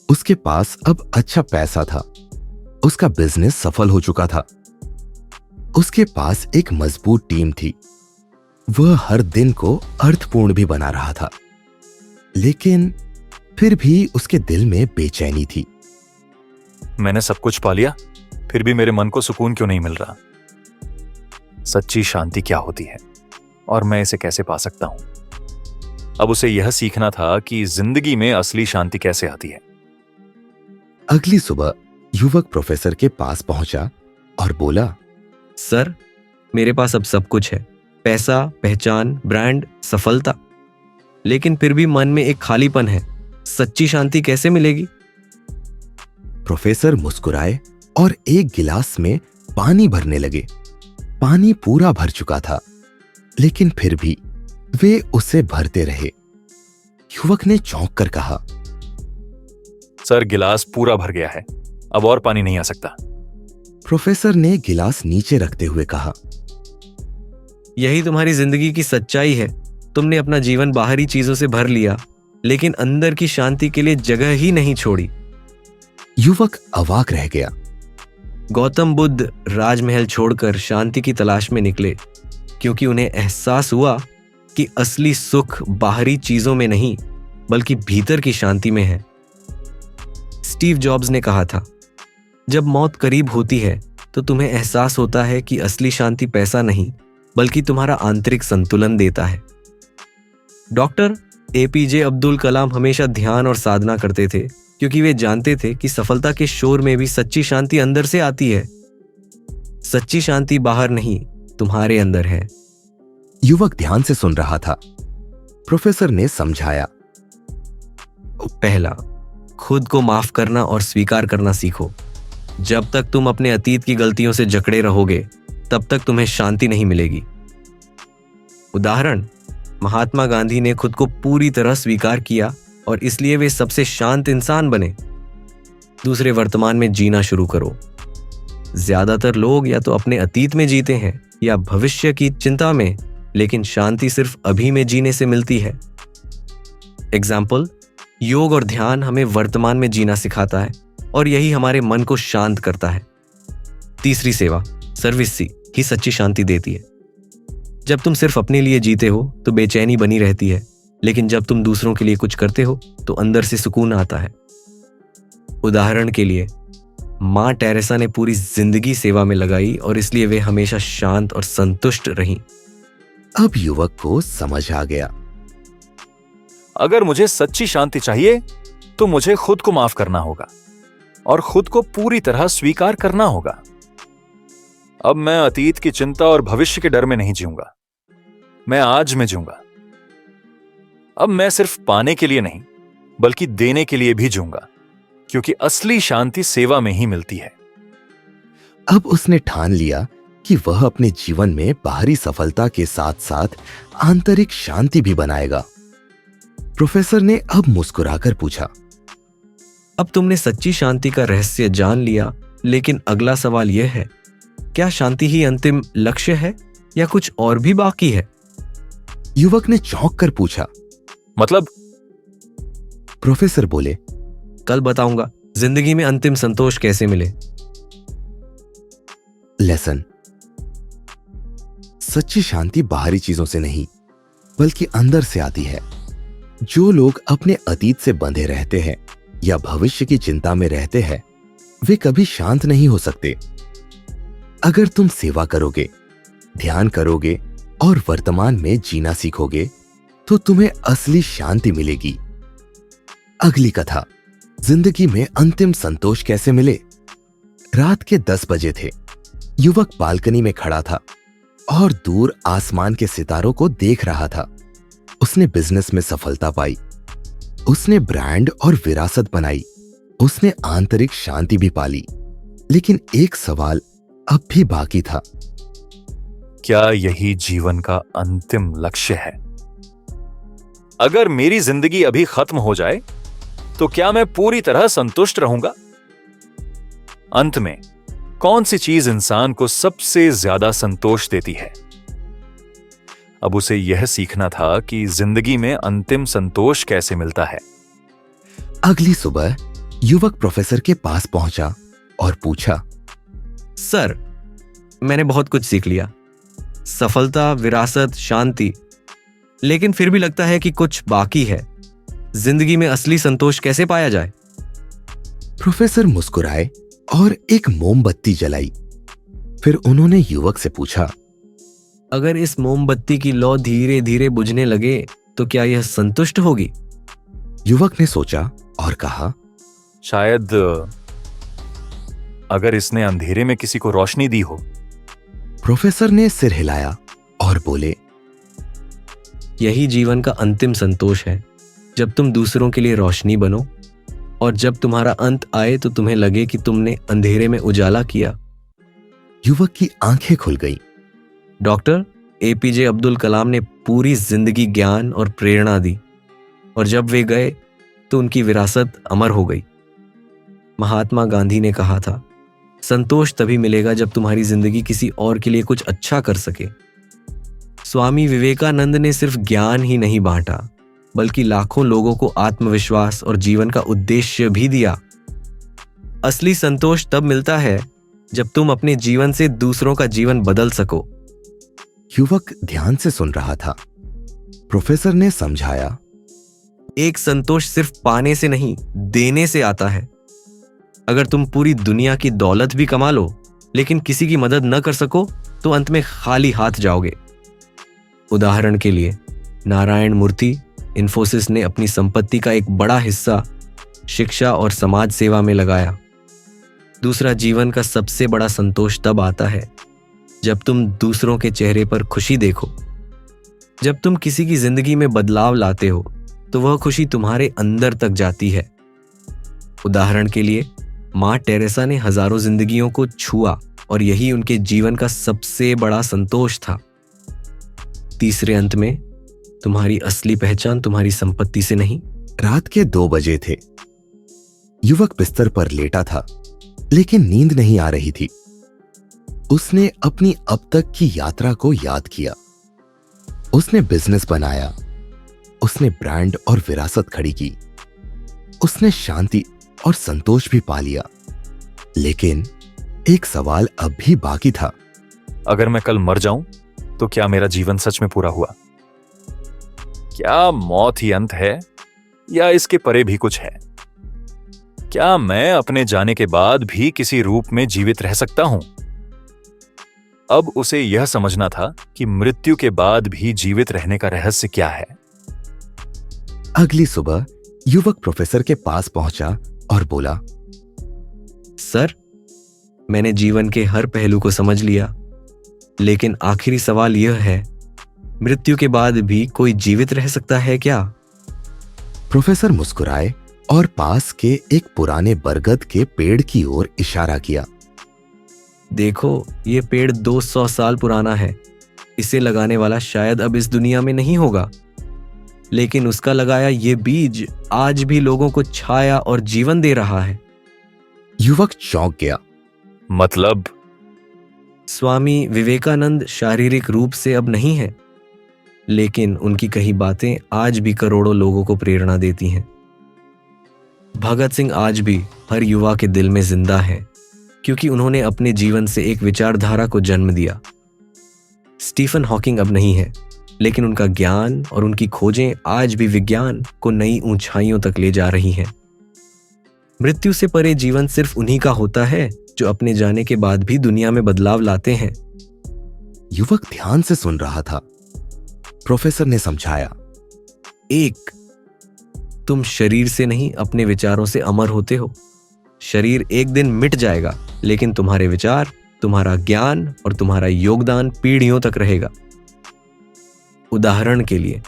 उसके पास अब अच्छा पैसा था। उसका बिजनेस सफल हो चुका था। उसके पास एक मजबूत टीम थी। वह हर दिन को अर्थपूर्ण भी बना रहा था। लेकिन फिर भी उसके दिल में बेचैनी थी। मैंने सब कुछ पा लिया, फिर भी मेरे मन को सुकून क्यों नहीं मिल रहा? सच्ची शांति क्या होती है और मैं इसे कैसे पा सकता हूं? अब उसे यह सीखना था कि जिंदगी में असली शांति कैसे आती है। अगली सुबह युवक प्रोफेसर के पास पहुंचा और बोला, सर, मेरे पास अब सब कुछ है, पैसा, पहचान, ब्रांड, सफलता, लेकिन फिर भी मन में एक खालीपन है। सच्ची शांति कैसे मिलेगी? प्रोफेसर मुस्कुराए और एक गिलास में पानी भरने लगे। पानी पूरा भर चुका था, लेकिन फिर भी वे उसे भरते रहे। युवक ने चौंक कर कहा, सर, गिलास पूरा भर गया है, अब और पानी नहीं आ सकता। प्रोफेसर ने गिलास नीचे रखते हुए कहा। यही तुम्हारी जिंदगी की सच्चाई है। तुमने अपना जीवन बाहरी चीजों से भर लिया, लेकिन अंदर की शांति के लिए जगह ही नहीं छोड़ी। युवक अवाक रह गया। गौतम बुद्ध राजमहल छोड़कर शांति की तलाश में निकले, क्योंकि उन्हें एहसास हुआ कि असली सुख बाहरी चीजों में नहीं, बल्कि भीतर की शांति में है। स्टीव जॉब्स ने कहा था, जब मौत करीब होती है तो तुम्हें एहसास होता है कि असली शांति पैसा नहीं, बल्कि तुम्हारा आंतरिक संतुलन देता है। डॉक्टर एपीजे अब्दुल कलाम हमेशा ध्यान और साधना करते थे, क्योंकि वे जानते थे कि सफलता के शोर में भी सच्ची शांति अंदर से आती है। सच्ची शांति बाहर नहीं, तुम्हारे अंदर है। युवक ध्यान से सुन रहा था। प्रोफेसर ने समझाया। पहला, खुद को माफ करना और स्वीकार करना सीखो। जब तक तुम अपने अतीत की गलतियों से जकड़े रहोगे, तब तक तुम्हें शांति नहीं मिलेगी। उदाहरण, महात्मा गांधी ने खुद को पूरी तरह स्वीकार किया और इसलिए वे सबसे शांत इंसान बने। दूसरे, वर्तमान में जीना शुरू करो। ज्यादातर लोग या तो अपने अतीत में जीते हैं या भविष्य की चिंता में, लेकिन शांति सिर्फ अभी में जीने से मिलती है। एग्जाम्पल, योग और ध्यान हमें वर्तमान में जीना सिखाता है और यही हमारे मन को शांत करता है। तीसरी, सेवा, सर्विस ही सच्ची शांति देती है। जब तुम सिर्फ अपने लिए जीते हो तो बेचैनी बनी रहती है, लेकिन जब तुम दूसरों के लिए कुछ करते हो तो अंदर से सुकून आता है। उदाहरण के लिए, मां टेरेसा ने पूरी जिंदगी सेवा में लगाई और इसलिए वे हमेशा शांत और संतुष्ट रहीं। अब युवक को समझ आ गया। अगर मुझे सच्ची शांति चाहिए तो मुझे खुद को माफ करना होगा और खुद को पूरी तरह स्वीकार करना होगा। अब मैं अतीत की चिंता और भविष्य के डर में नहीं जीऊंगा, मैं आज में जीऊंगा। अब मैं सिर्फ पाने के लिए नहीं, बल्कि देने के लिए भी जीऊंगा, क्योंकि असली शांति सेवा में ही मिलती है। अब उसने ठान लिया कि वह अपने जीवन में बाहरी सफलता के साथ साथ आंतरिक शांति भी बनाएगा। प्रोफेसर ने अब मुस्कुराकर पूछा, अब तुमने सच्ची शांति का रहस्य जान लिया, लेकिन अगला सवाल यह है, क्या शांति ही अंतिम लक्ष्य है या कुछ और भी बाकी है? युवक ने चौंक कर पूछा। मतलब? प्रोफेसर बोले, कल बताऊंगा जिंदगी में अंतिम संतोष कैसे मिले। लेसन, सच्ची शांति बाहरी चीजों से नहीं, बल्कि अंदर से आती है। जो लोग अपने अतीत से बंधे रहते हैं या भविष्य की चिंता में रहते हैं, वे कभी शांत नहीं हो सकते। अगर तुम सेवा करोगे, ध्यान करोगे और वर्तमान में जीना सीखोगे, तो तुम्हें असली शांति मिलेगी। अगली कथा, जिंदगी में अंतिम संतोष कैसे मिले। रात के 10 बजे थे। युवक बालकनी में खड़ा था और दूर आसमान के सितारों को देख रहा था। उसने बिजनेस में सफलता पाई, उसने ब्रांड और विरासत बनाई, उसने आंतरिक शांति भी पाली। लेकिन एक सवाल अब भी बाकी था। क्या यही जीवन का अंतिम लक्ष्य है? अगर मेरी जिंदगी अभी खत्म हो जाए तो क्या मैं पूरी तरह संतुष्ट रहूंगा? अंत में कौन सी चीज इंसान को सबसे ज्यादा संतोष देती है? अब उसे यह सीखना था कि जिंदगी में अंतिम संतोष कैसे मिलता है। अगली सुबह युवक प्रोफेसर के पास पहुंचा और पूछा, सर, मैंने बहुत कुछ सीख लिया, सफलता, विरासत, शांति, लेकिन फिर भी लगता है कि कुछ बाकी है। जिंदगी में असली संतोष कैसे पाया जाए? प्रोफेसर मुस्कुराए और एक मोमबत्ती जलाई। फिर उन्होंने युवक से पूछा, अगर इस मोमबत्ती की लौ धीरे धीरे बुझने लगे तो क्या यह संतुष्ट होगी? युवक ने सोचा और कहा, शायद अगर इसने अंधेरे में किसी को रोशनी दी हो। प्रोफेसर ने सिर हिलाया और बोले, यही जीवन का अंतिम संतोष है, जब तुम दूसरों के लिए रोशनी बनो और जब तुम्हारा अंत आए तो तुम्हें लगे कि तुमने अंधेरे में उजाला किया। युवक की आंखें खुल गईं। डॉक्टर एपीजे अब्दुल कलाम ने पूरी जिंदगी ज्ञान और प्रेरणा दी, और जब वे गए तो उनकी विरासत अमर हो गई। महात्मा गांधी ने कहा था, संतोष तभी मिलेगा जब तुम्हारी जिंदगी किसी और के लिए कुछ अच्छा कर सके। स्वामी विवेकानंद ने सिर्फ ज्ञान ही नहीं बांटा, बल्कि लाखों लोगों को आत्मविश्वास और जीवन का उद्देश्य भी दिया। असली संतोष तब मिलता है जब तुम अपने जीवन से दूसरों का जीवन बदल सको। युवक ध्यान से सुन रहा था। प्रोफेसर ने समझाया, एक संतोष सिर्फ पाने से नहीं, देने से आता है। अगर तुम पूरी दुनिया की दौलत भी कमा लो, लेकिन किसी की मदद न कर सको, तो अंत में खाली हाथ जाओगे। उदाहरण के लिए, नारायण मूर्ति इन्फोसिस ने अपनी संपत्ति का एक बड़ा हिस्सा शिक्षा और समाज सेवा में लगाया। दूसरा, जीवन का सबसे बड़ा संतोष तब आता है जब तुम दूसरों के चेहरे पर खुशी देखो। जब तुम किसी की जिंदगी में बदलाव लाते हो, तो वह खुशी तुम्हारे अंदर तक जाती है। उदाहरण के लिए, मां टेरेसा ने हजारों जिंदगियों को छुआ और यही उनके जीवन का सबसे बड़ा संतोष था। तीसरे अंत में, तुम्हारी असली पहचान तुम्हारी संपत्ति से नहीं। रात के 2 बजे थे। युवक बिस्तर पर लेटा था, लेकिन नींद नहीं आ रही थी। उसने अपनी अब तक की यात्रा को याद किया। उसने बिजनेस बनाया, उसने ब्रांड और विरासत खड़ी की, उसने शांति और संतोष भी पा लिया। लेकिन एक सवाल अब भी बाकी था। अगर मैं कल मर जाऊं तो क्या मेरा जीवन सच में पूरा हुआ? क्या मौत ही अंत है या इसके परे भी कुछ है? क्या मैं अपने जाने के बाद भी किसी रूप में जीवित रह सकता हूं? अब उसे यह समझना था कि मृत्यु के बाद भी जीवित रहने का रहस्य क्या है। अगली सुबह युवक प्रोफेसर के पास पहुंचा और बोला, सर, मैंने जीवन के हर पहलू को समझ लिया, लेकिन आखिरी सवाल यह है, मृत्यु के बाद भी कोई जीवित रह सकता है क्या? प्रोफेसर मुस्कुराए और पास के एक पुराने बरगद के पेड़ की ओर इशारा किया। देखो, ये पेड़ 200 साल पुराना है। इसे लगाने वाला शायद अब इस दुनिया में नहीं होगा, लेकिन उसका लगाया ये बीज आज भी लोगों को छाया और जीवन दे रहा है। युवक चौंक गया। मतलब? स्वामी विवेकानंद शारीरिक रूप से अब नहीं है, लेकिन उनकी कही बातें आज भी करोड़ों लोगों को प्रेरणा देती हैं। भगत सिंह आज भी हर युवा के दिल में जिंदा है, क्योंकि उन्होंने अपने जीवन से एक विचारधारा को जन्म दिया। स्टीफन हॉकिंग अब नहीं है, लेकिन उनका ज्ञान और उनकी खोजें आज भी विज्ञान को नई ऊंचाइयों तक ले जा रही हैं। मृत्यु से परे जीवन सिर्फ उन्हीं का होता है जो अपने जाने के बाद भी दुनिया में बदलाव लाते हैं। युवक ध्यान से सुन रहा था। प्रोफेसर ने समझाया, एक, तुम शरीर से नहीं अपने विचारों से अमर होते हो। शरीर एक दिन मिट जाएगा, लेकिन तुम्हारे विचार, तुम्हारा ज्ञान और तुम्हारा योगदान पीढ़ियों तक रहेगा। उदाहरण के लिए,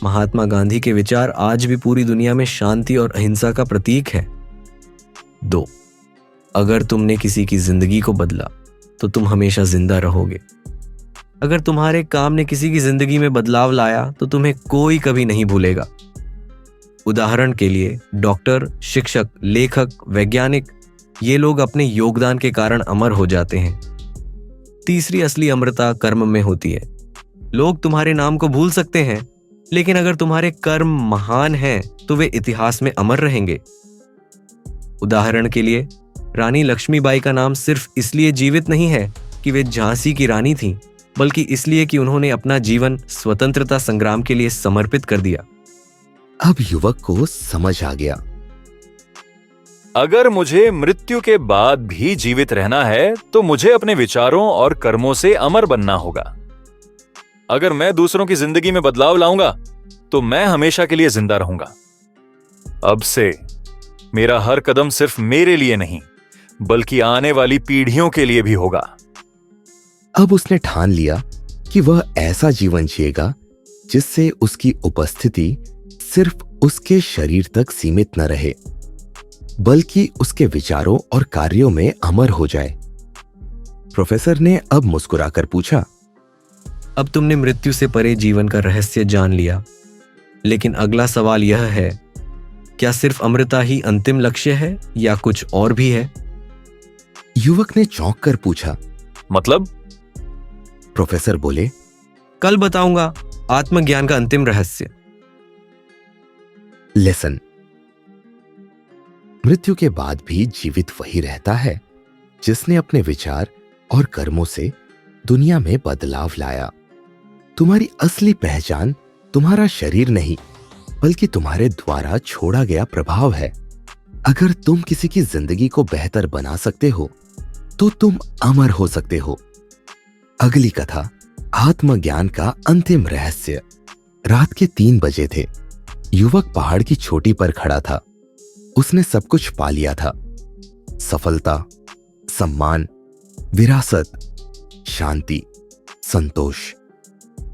महात्मा गांधी के विचार आज भी पूरी दुनिया में शांति और अहिंसा का प्रतीक है। 2, अगर तुमने किसी की जिंदगी को बदला तो तुम हमेशा जिंदा रहोगे। अगर तुम्हारे काम ने किसी की जिंदगी में बदलाव लाया तो तुम्हें कोई कभी नहीं भूलेगा। उदाहरण के लिए, डॉक्टर, शिक्षक, लेखक, वैज्ञानिक, ये लोग अपने योगदान के कारण अमर हो जाते हैं। तीसरी असली अमरता कर्म में होती है। लोग तुम्हारे नाम को भूल सकते हैं, लेकिन अगर तुम्हारे कर्म महान हैं तो वे इतिहास में अमर रहेंगे। उदाहरण के लिए, रानी लक्ष्मीबाई का नाम सिर्फ इसलिए जीवित नहीं है कि वे झांसी की रानी थीं, बल्कि इसलिए कि उन्होंने अपना जीवन स्वतंत्रता संग्राम के लिए समर्पित कर दिया। अब युवक को समझ आ गया। अगर मुझे मृत्यु के बाद भी जीवित रहना है तो मुझे अपने विचारों और कर्मों से अमर बनना होगा। अगर मैं दूसरों की जिंदगी में बदलाव लाऊंगा तो मैं हमेशा के लिए जिंदा रहूंगा। अब से मेरा हर कदम सिर्फ मेरे लिए नहीं, बल्कि आने वाली पीढ़ियों के लिए भी होगा। अब उसने ठान लिया कि वह ऐसा जीवन जिएगा जिससे उसकी उपस्थिति सिर्फ उसके शरीर तक सीमित न रहे, बल्कि उसके विचारों और कार्यों में अमर हो जाए। प्रोफेसर ने अब मुस्कुराकर पूछा, अब तुमने मृत्यु से परे जीवन का रहस्य जान लिया, लेकिन अगला सवाल यह है, क्या सिर्फ अमृता ही अंतिम लक्ष्य है या कुछ और भी है? युवक ने चौंक कर पूछा। मतलब? प्रोफेसर बोले, कल बताऊंगा आत्मज्ञान का अंतिम रहस्य। लेसन। मृत्यु के बाद भी जीवित वही रहता है जिसने अपने विचार और कर्मों से दुनिया में बदलाव लाया। तुम्हारी असली पहचान तुम्हारा शरीर नहीं, बल्कि तुम्हारे द्वारा छोड़ा गया प्रभाव है। अगर तुम किसी की जिंदगी को बेहतर बना सकते हो तो तुम अमर हो सकते हो। अगली कथा, आत्मज्ञान का अंतिम रहस्य। रात के 3 बजे थे। युवक पहाड़ की चोटी पर खड़ा था। उसने सब कुछ पा लिया था, सफलता, सम्मान, विरासत, शांति, संतोष।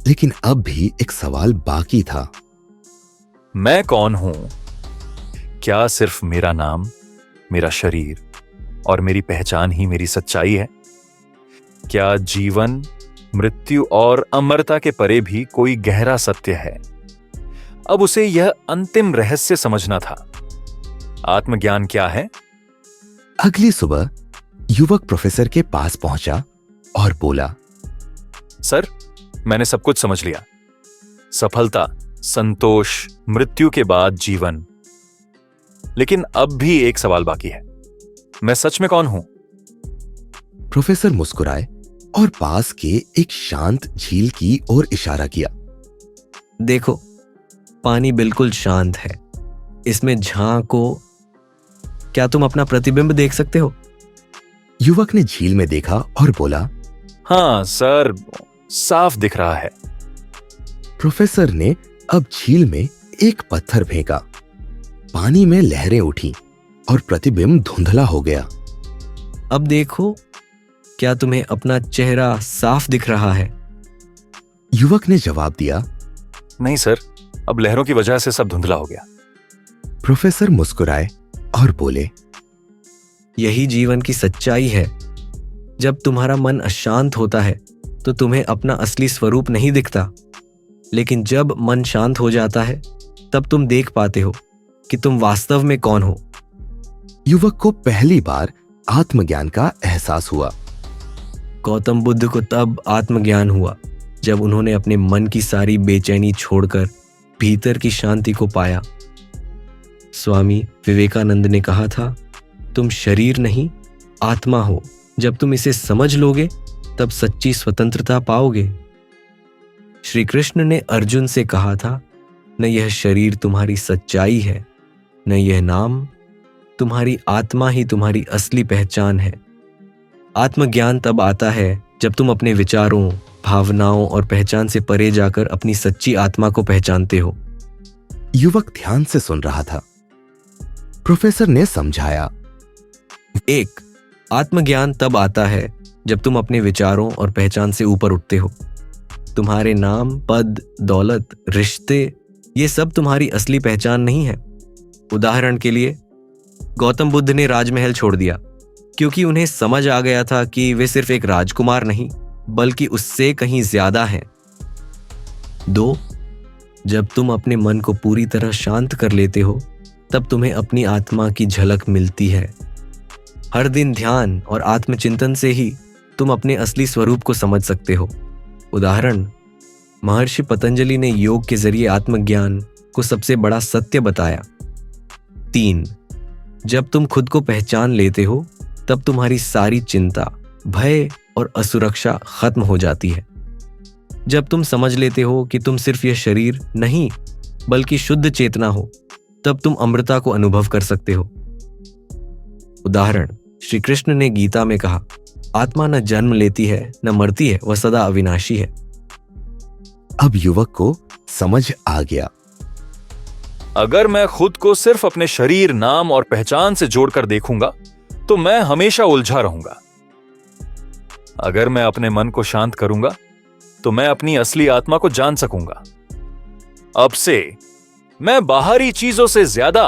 लेकिन अब भी एक सवाल बाकी था। मैं कौन हूं? क्या सिर्फ मेरा नाम, मेरा शरीर और मेरी पहचान ही मेरी सच्चाई है? क्या जीवन, मृत्यु और अमरता के परे भी कोई गहरा सत्य है? अब उसे यह अंतिम रहस्य समझना था। आत्मज्ञान क्या है? अगली सुबह युवक प्रोफेसर के पास पहुंचा और बोला, सर, मैंने सब कुछ समझ लिया। सफलता, संतोष, मृत्यु के बाद जीवन। लेकिन अब भी एक सवाल बाकी है। मैं सच में कौन हूं? प्रोफेसर मुस्कुराए और पास के एक शांत झील की ओर इशारा किया। देखो, पानी बिल्कुल शांत है। इसमें झांको। क्या तुम अपना प्रतिबिंब देख सकते हो? युवक ने झील में देखा और बोला, हाँ सर, साफ दिख रहा है। प्रोफेसर ने अब झील में एक पत्थर फेंका। पानी में लहरें उठी और प्रतिबिंब धुंधला हो गया। अब देखो, क्या तुम्हें अपना चेहरा साफ दिख रहा है? युवक ने जवाब दिया, नहीं सर, अब लहरों की वजह से सब धुंधला हो गया। प्रोफेसर मुस्कुराए और बोले, यही जीवन की सच्चाई है। जब तुम्हारा मन अशांत होता है तो तुम्हें अपना असली स्वरूप नहीं दिखता, लेकिन जब मन शांत हो जाता है तब तुम देख पाते हो कि तुम वास्तव में कौन हो। युवक को पहली बार आत्मज्ञान का एहसास हुआ। गौतम बुद्ध को तब आत्मज्ञान हुआ जब उन्होंने अपने मन की सारी बेचैनी छोड़कर भीतर की शांति को पाया। स्वामी विवेकानंद ने कहा था, तुम शरीर नहीं, आत्मा हो। जब तुम इसे समझ लोगे तब सच्ची स्वतंत्रता पाओगे। श्री कृष्ण ने अर्जुन से कहा था, न यह शरीर तुम्हारी सच्चाई है, न यह नाम। तुम्हारी आत्मा ही तुम्हारी असली पहचान है। आत्मज्ञान तब आता है जब तुम अपने विचारों, भावनाओं और पहचान से परे जाकर अपनी सच्ची आत्मा को पहचानते हो। युवक ध्यान से सुन रहा था। प्रोफेसर ने समझाया, 1. आत्मज्ञान तब आता है जब तुम अपने विचारों और पहचान से ऊपर उठते हो। तुम्हारे नाम, पद, दौलत, रिश्ते, ये सब तुम्हारी असली पहचान नहीं है। उदाहरण के लिए, गौतम बुद्ध ने राजमहल छोड़ दिया क्योंकि उन्हें समझ आ गया था कि वे सिर्फ एक राजकुमार नहीं, बल्कि उससे कहीं ज्यादा हैं। 2. जब तुम अपने मन को पूरी तरह शांत कर लेते हो तब तुम्हें अपनी आत्मा की झलक मिलती है। हर दिन ध्यान और आत्मचिंतन से ही तुम अपने असली स्वरूप को समझ सकते हो। उदाहरण, महर्षि पतंजलि ने योग के जरिए आत्मज्ञान को सबसे बड़ा सत्य बताया। 3. जब तुम खुद को पहचान लेते हो तब तुम्हारी सारी चिंता, भय और असुरक्षा खत्म हो जाती है। जब तुम समझ लेते हो कि तुम सिर्फ यह शरीर नहीं, बल्कि शुद्ध चेतना हो, तब तुम अमृता को अनुभव कर सकते हो। उदाहरण, श्री कृष्ण ने गीता में कहा, आत्मा न जन्म लेती है न मरती है, वह सदा अविनाशी है। अब युवक को समझ आ गया। अगर मैं खुद को सिर्फ अपने शरीर, नाम और पहचान से जोड़कर देखूंगा तो मैं हमेशा उलझा रहूंगा। अगर मैं अपने मन को शांत करूंगा तो मैं अपनी असली आत्मा को जान सकूंगा। अब से मैं बाहरी चीजों से ज्यादा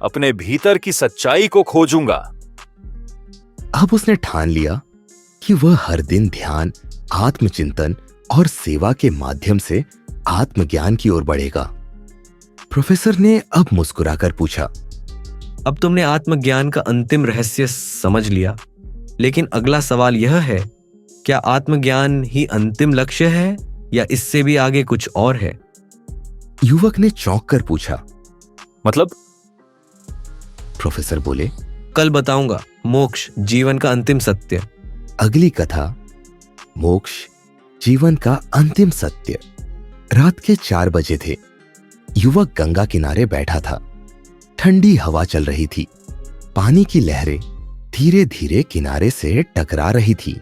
अपने भीतर की सच्चाई को खोजूंगा। अब उसने ठान लिया कि वह हर दिन ध्यान, आत्मचिंतन और सेवा के माध्यम से आत्मज्ञान की ओर बढ़ेगा। प्रोफेसर ने अब मुस्कुराकर पूछा। अब तुमने आत्मज्ञान का अंतिम रहस्य समझ लिया, लेकिन अगला सवाल यह है, क्या आत्मज्ञान ही अंतिम लक्ष्य है या इससे भी आगे कुछ और है? युवक ने चौंक कर पूछा। मतलब? प्रोफेसर बोले, कल बताऊंगा। मोक्ष जीवन का अंतिम सत्य। अगली कथा, मोक्ष जीवन का अंतिम सत्य। रात के 4 बजे थे। युवक गंगा किनारे बैठा था। ठंडी हवा चल रही थी। पानी की लहरें धीरे धीरे किनारे से टकरा रही थी।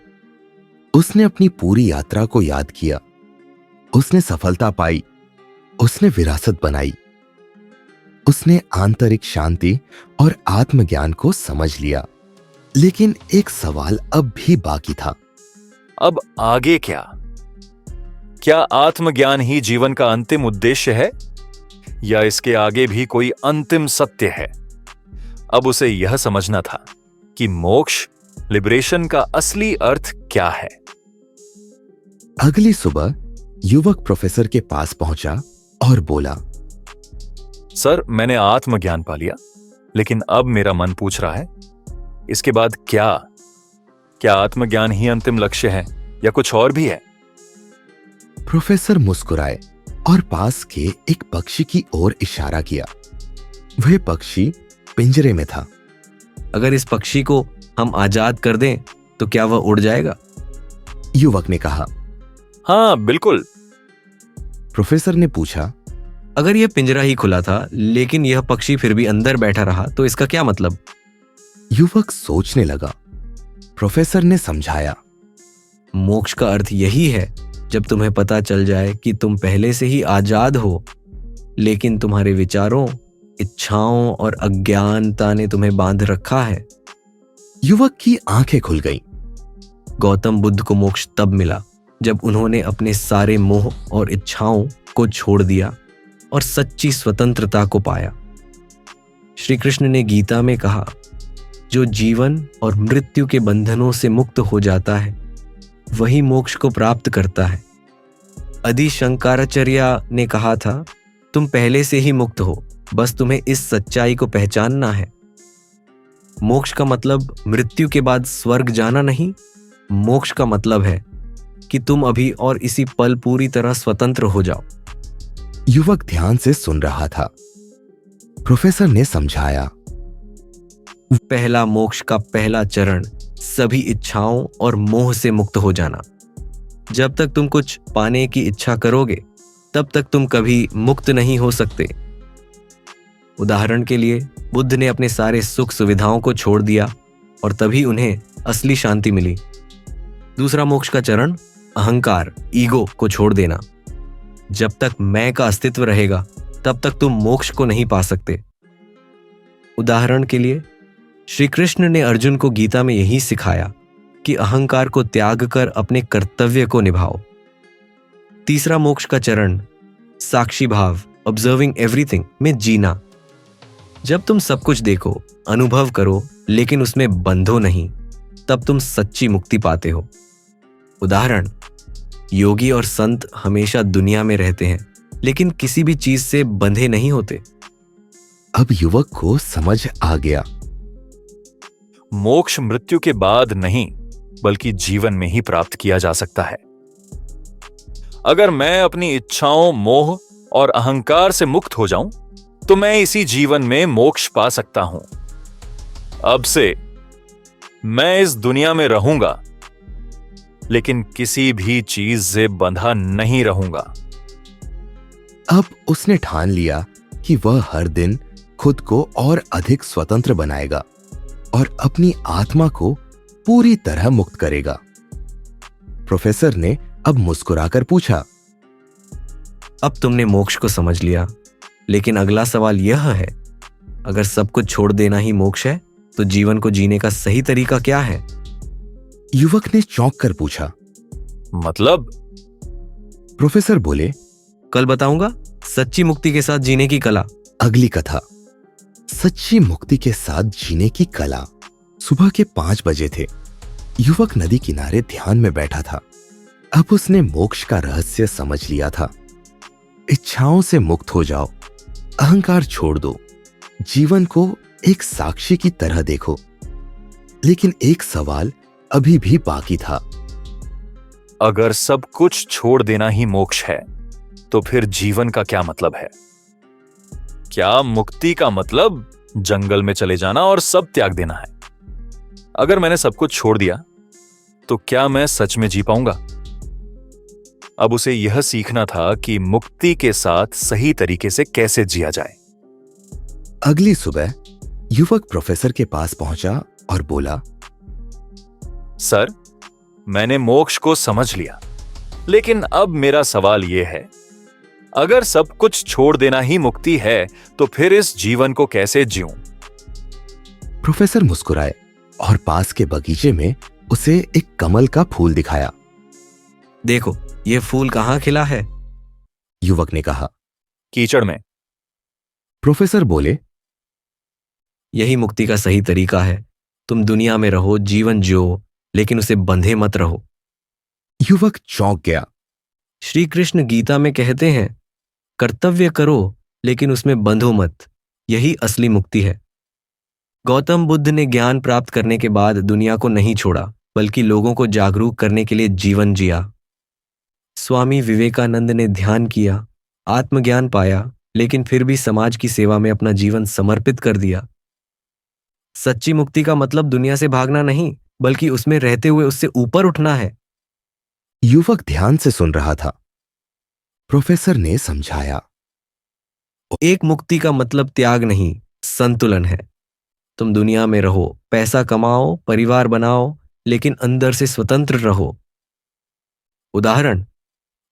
उसने अपनी पूरी यात्रा को याद किया। उसने सफलता पाई। उसने विरासत बनाई। उसने आंतरिक शांति और आत्मज्ञान को समझ लिया। लेकिन एक सवाल अब भी बाकी था। अब आगे क्या? क्या आत्मज्ञान ही जीवन का अंतिम उद्देश्य है या इसके आगे भी कोई अंतिम सत्य है? अब उसे यह समझना था कि मोक्ष, लिबरेशन का असली अर्थ क्या है। अगली सुबह युवक प्रोफेसर के पास पहुंचा और बोला, सर, मैंने आत्मज्ञान पा लिया, लेकिन अब मेरा मन पूछ रहा है, इसके बाद क्या? क्या आत्मज्ञान ही अंतिम लक्ष्य है या कुछ और भी है? प्रोफेसर मुस्कुराए और पास के एक पक्षी की ओर इशारा किया। वह पक्षी पिंजरे में था। अगर इस पक्षी को हम आजाद कर दें तो क्या वह उड़ जाएगा? युवक ने कहा। हाँ, बिल्कुल। प्रोफेसर ने पूछा, अगर यह पिंजरा ही खुला था लेकिन यह पक्षी फिर भी अंदर बैठा रहा तो इसका क्या मतलब? युवक सोचने लगा। प्रोफेसर ने समझाया, मोक्ष का अर्थ यही है, जब तुम्हें पता चल जाए कि तुम पहले से ही आजाद हो, लेकिन तुम्हारे विचारों, इच्छाओं और अज्ञानता ने तुम्हें बांध रखा है। युवक की आंखें खुल गईं। गौतम बुद्ध को मोक्ष तब मिला जब उन्होंने अपने सारे मोह और इच्छाओं को छोड़ दिया और सच्ची स्वतंत्रता को पाया। श्री कृष्ण ने गीता में कहा, जो जीवन और मृत्यु के बंधनों से मुक्त हो जाता है वही मोक्ष को प्राप्त करता है। आदि शंकराचार्य ने कहा था, तुम पहले से ही मुक्त हो, बस तुम्हें इस सच्चाई को पहचानना है। मोक्ष का मतलब मृत्यु के बाद स्वर्ग जाना नहीं। मोक्ष का मतलब है कि तुम अभी और इसी पल पूरी तरह स्वतंत्र हो जाओ। युवक ध्यान से सुन रहा था। प्रोफेसर ने समझाया, पहला मोक्ष का पहला चरण सभी इच्छाओं और मोह से मुक्त हो जाना। जब तक तुम कुछ पाने की इच्छा करोगे तब तक तुम कभी मुक्त नहीं हो सकते। उदाहरण के लिए, बुद्ध ने अपने सारे सुख सुविधाओं को छोड़ दिया और तभी उन्हें असली शांति मिली। दूसरा मोक्ष का चरण अहंकार, ईगो को छोड़ देना। जब तक मैं का अस्तित्व रहेगा तब तक तुम मोक्ष को नहीं पा सकते। उदाहरण के लिए, श्री कृष्ण ने अर्जुन को गीता में यही सिखाया कि अहंकार को त्याग कर अपने कर्तव्य को निभाओ। तीसरा मोक्ष का चरण साक्षी भाव, ऑब्जर्विंग एवरीथिंग में जीना। जब तुम सब कुछ देखो, अनुभव करो, लेकिन उसमें बंधो नहीं, तब तुम सच्ची मुक्ति पाते हो। उदाहरण, योगी और संत हमेशा दुनिया में रहते हैं लेकिन किसी भी चीज से बंधे नहीं होते। अब युवक को समझ आ गया। मोक्ष मृत्यु के बाद नहीं, बल्कि जीवन में ही प्राप्त किया जा सकता है। अगर मैं अपनी इच्छाओं, मोह और अहंकार से मुक्त हो जाऊं, तो मैं इसी जीवन में मोक्ष पा सकता हूं। अब से मैं इस दुनिया में रहूंगा, लेकिन किसी भी चीज से बंधा नहीं रहूंगा। अब उसने ठान लिया कि वह हर दिन खुद को और अधिक स्वतंत्र बनाएगा और अपनी आत्मा को पूरी तरह मुक्त करेगा। प्रोफेसर ने अब मुस्कुराकर पूछा, अब तुमने मोक्ष को समझ लिया, लेकिन अगला सवाल यह है, अगर सब कुछ छोड़ देना ही मोक्ष है तो जीवन को जीने का सही तरीका क्या है? युवक ने चौंक कर पूछा। मतलब? प्रोफेसर बोले, कल बताऊंगा सच्ची मुक्ति के साथ जीने की कला। अगली कथा, सच्ची मुक्ति के साथ जीने की कला। सुबह के 5 बजे थे। युवक नदी किनारे ध्यान में बैठा था। अब उसने मोक्ष का रहस्य समझ लिया था। इच्छाओं से मुक्त हो जाओ, अहंकार छोड़ दो, जीवन को एक साक्षी की तरह देखो। लेकिन एक सवाल अभी भी बाकी था। अगर सब कुछ छोड़ देना ही मोक्ष है, तो फिर जीवन का क्या मतलब है? क्या मुक्ति का मतलब जंगल में चले जाना और सब त्याग देना है? अगर मैंने सब कुछ छोड़ दिया, तो क्या मैं सच में जी पाऊंगा? अब उसे यह सीखना था कि मुक्ति के साथ सही तरीके से कैसे जिया जाए। अगली सुबह युवक प्रोफेसर के पास पहुंचा और बोला, सर, मैंने मोक्ष को समझ लिया, लेकिन अब मेरा सवाल यह है, अगर सब कुछ छोड़ देना ही मुक्ति है, तो फिर इस जीवन को कैसे जीऊं? प्रोफेसर मुस्कुराए और पास के बगीचे में उसे एक कमल का फूल दिखाया। देखो, ये फूल कहाँ खिला है? युवक ने कहा। कीचड़ में। प्रोफेसर बोले, यही मुक्ति का सही तरीका है। तुम दुनिया में रहो, जीवन जियो, लेकिन उसे बंधे मत रहो। युवक चौंक गया। श्री कृष्ण गीता में कहते हैं, कर्तव्य करो लेकिन उसमें बंधो मत, यही असली मुक्ति है। गौतम बुद्ध ने ज्ञान प्राप्त करने के बाद दुनिया को नहीं छोड़ा, बल्कि लोगों को जागरूक करने के लिए जीवन जिया। स्वामी विवेकानंद ने ध्यान किया, आत्मज्ञान पाया, लेकिन फिर भी समाज की सेवा में अपना जीवन समर्पित कर दिया। सच्ची मुक्ति का मतलब दुनिया से भागना नहीं, बल्कि उसमें रहते हुए उससे ऊपर उठना है। युवक ध्यान से सुन रहा था। प्रोफेसर ने समझाया, एक मुक्ति का मतलब त्याग नहीं, संतुलन है। तुम दुनिया में रहो, पैसा कमाओ, परिवार बनाओ, लेकिन अंदर से स्वतंत्र रहो। उदाहरण,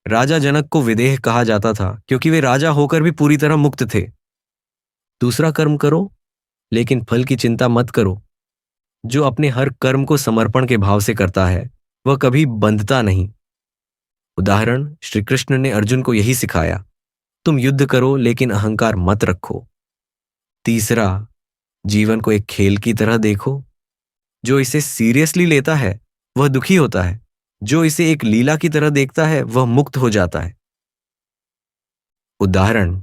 राजा जनक को विदेह कहा जाता था क्योंकि वे राजा होकर भी पूरी तरह मुक्त थे। दूसरा कर्म करो, लेकिन फल की चिंता मत करो। जो अपने हर कर्म को समर्पण के भाव से करता है, वह कभी बंधता नहीं। उदाहरण, श्री कृष्ण ने अर्जुन को यही सिखाया, तुम युद्ध करो लेकिन अहंकार मत रखो। तीसरा, जीवन को एक खेल की तरह देखो। जो इसे सीरियसली लेता है वह दुखी होता है, जो इसे एक लीला की तरह देखता है वह मुक्त हो जाता है। उदाहरण,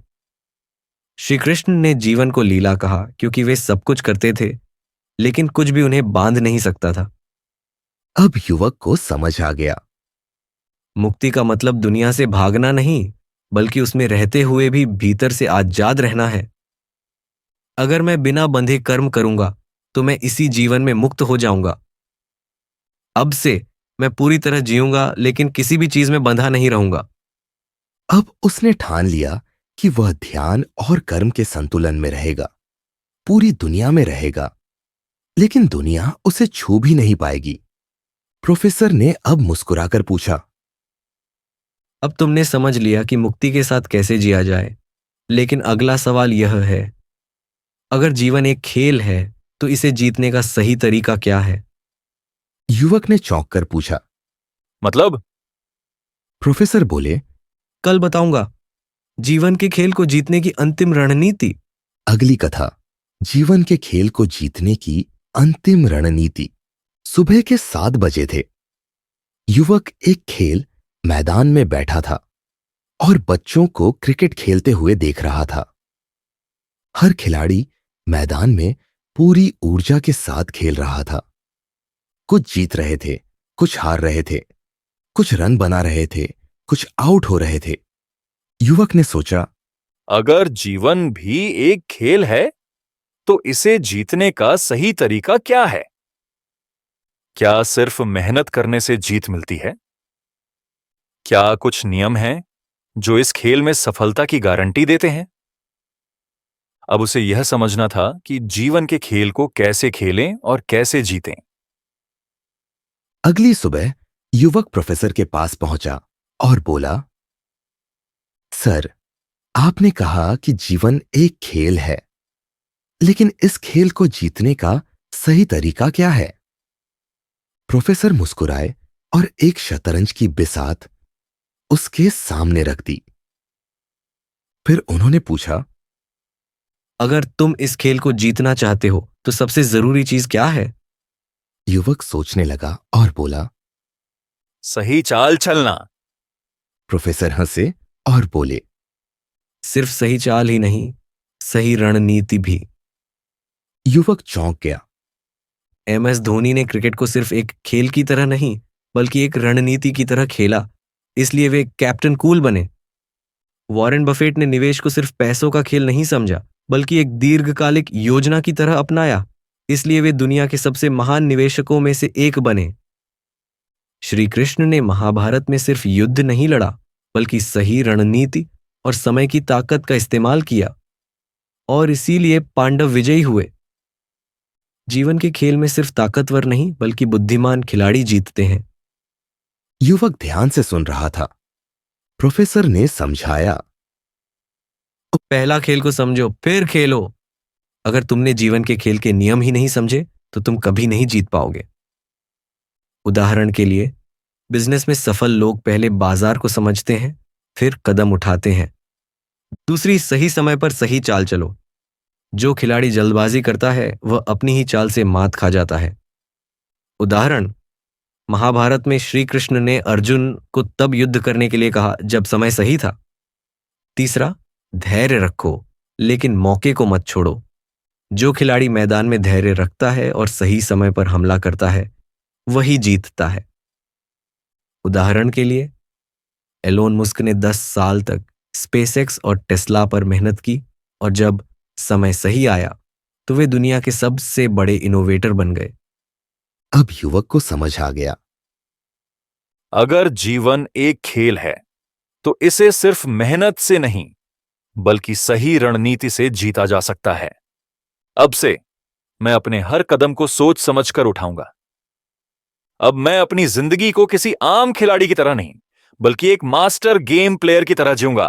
श्री कृष्ण ने जीवन को लीला कहा क्योंकि वे सब कुछ करते थे, लेकिन कुछ भी उन्हें बांध नहीं सकता था। अब युवक को समझ आ गया। मुक्ति का मतलब दुनिया से भागना नहीं, बल्कि उसमें रहते हुए भी भीतर से आजाद रहना है। अगर मैं बिना बंधे कर्म करूंगा तो मैं इसी जीवन में मुक्त हो जाऊंगा। अब से मैं पूरी तरह जीऊंगा, लेकिन किसी भी चीज में बंधा नहीं रहूंगा। अब उसने ठान लिया कि वह ध्यान और कर्म के संतुलन में रहेगा, पूरी दुनिया में रहेगा, लेकिन दुनिया उसे छू भी नहीं पाएगी। प्रोफेसर ने अब मुस्कुराकर पूछा, अब तुमने समझ लिया कि मुक्ति के साथ कैसे जिया जाए, लेकिन अगला सवाल यह है, अगर जीवन एक खेल है तो इसे जीतने का सही तरीका क्या है? युवक ने चौंक कर पूछा। मतलब? प्रोफेसर बोले, कल बताऊंगा। जीवन के खेल को जीतने की अंतिम रणनीति। अगली कथा, जीवन के खेल को जीतने की अंतिम रणनीति। सुबह के 7 बजे थे। युवक एक खेल मैदान में बैठा था और बच्चों को क्रिकेट खेलते हुए देख रहा था। हर खिलाड़ी मैदान में पूरी ऊर्जा के साथ खेल रहा था। कुछ जीत रहे थे, कुछ हार रहे थे, कुछ रन बना रहे थे, कुछ आउट हो रहे थे। युवक ने सोचा, अगर जीवन भी एक खेल है, तो इसे जीतने का सही तरीका क्या है? क्या सिर्फ मेहनत करने से जीत मिलती है? क्या कुछ नियम हैं जो इस खेल में सफलता की गारंटी देते हैं? अब उसे यह समझना था कि जीवन के खेल को कैसे खेलें और कैसे जीतें। अगली सुबह युवक प्रोफेसर के पास पहुंचा और बोला, सर, आपने कहा कि जीवन एक खेल है, लेकिन इस खेल को जीतने का सही तरीका क्या है? प्रोफेसर मुस्कुराए और एक शतरंज की बिसात उसके सामने रख दी। फिर उन्होंने पूछा, अगर तुम इस खेल को जीतना चाहते हो तो सबसे जरूरी चीज क्या है? युवक सोचने लगा और बोला, सही चाल चलना। प्रोफेसर हंसे और बोले, सिर्फ सही चाल ही नहीं, सही रणनीति भी। युवक चौंक गया। MS धोनी ने क्रिकेट को सिर्फ एक खेल की तरह नहीं बल्कि एक रणनीति की तरह खेला, इसलिए वे कैप्टन कूल बने। वॉरेन बफेट ने निवेश को सिर्फ पैसों का खेल नहीं समझा बल्कि एक दीर्घकालिक योजना की तरह अपनाया, इसलिए वे दुनिया के सबसे महान निवेशकों में से एक बने। श्री कृष्ण ने महाभारत में सिर्फ युद्ध नहीं लड़ा बल्कि सही रणनीति और समय की ताकत का इस्तेमाल किया, और इसीलिए पांडव विजयी हुए। जीवन के खेल में सिर्फ ताकतवर नहीं बल्कि बुद्धिमान खिलाड़ी जीतते हैं। युवक ध्यान से सुन रहा था। प्रोफेसर ने समझाया। पहला खेल को समझो फिर खेलो। अगर तुमने जीवन के खेल के नियम ही नहीं समझे तो तुम कभी नहीं जीत पाओगे। उदाहरण के लिए, बिजनेस में सफल लोग पहले बाजार को समझते हैं, फिर कदम उठाते हैं। दूसरी, सही समय पर सही चाल चलो। जो खिलाड़ी जल्दबाजी करता है वह अपनी ही चाल से मात खा जाता है। उदाहरण, महाभारत में श्री कृष्ण ने अर्जुन को तब युद्ध करने के लिए कहा जब समय सही था। तीसरा, धैर्य रखो लेकिन मौके को मत छोड़ो। जो खिलाड़ी मैदान में धैर्य रखता है और सही समय पर हमला करता है वही जीतता है। उदाहरण के लिए, एलोन मस्क ने 10 साल तक स्पेसएक्स और टेस्ला पर मेहनत की और जब समय सही आया तो वे दुनिया के सबसे बड़े इनोवेटर बन गए। अब युवक को समझ आ गया। अगर जीवन एक खेल है तो इसे सिर्फ मेहनत से नहीं बल्कि सही रणनीति से जीता जा सकता है। अब से मैं अपने हर कदम को सोच समझकर उठाऊंगा। अब मैं अपनी जिंदगी को किसी आम खिलाड़ी की तरह नहीं बल्कि एक मास्टर गेम प्लेयर की तरह जीऊंगा।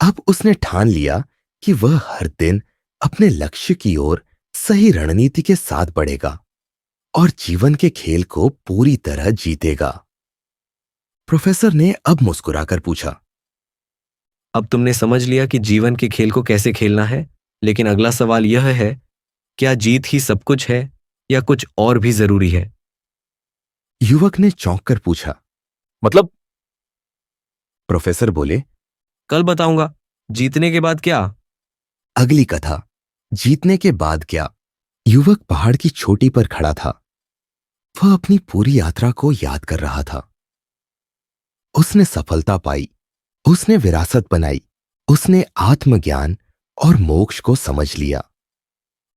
अब उसने ठान लिया कि वह हर दिन अपने लक्ष्य की ओर सही रणनीति के साथ बढ़ेगा और जीवन के खेल को पूरी तरह जीतेगा। प्रोफेसर ने अब मुस्कुराकर पूछा, अब तुमने समझ लिया कि जीवन के खेल को कैसे खेलना है, लेकिन अगला सवाल यह है, क्या जीत ही सब कुछ है या कुछ और भी जरूरी है? युवक ने चौंक कर पूछा। मतलब? प्रोफेसर बोले, कल बताऊंगा। जीतने के बाद क्या? अगली कथा, जीतने के बाद क्या। युवक पहाड़ की चोटी पर खड़ा था। वह अपनी पूरी यात्रा को याद कर रहा था। उसने सफलता पाई, उसने विरासत बनाई, उसने आत्मज्ञान और मोक्ष को समझ लिया।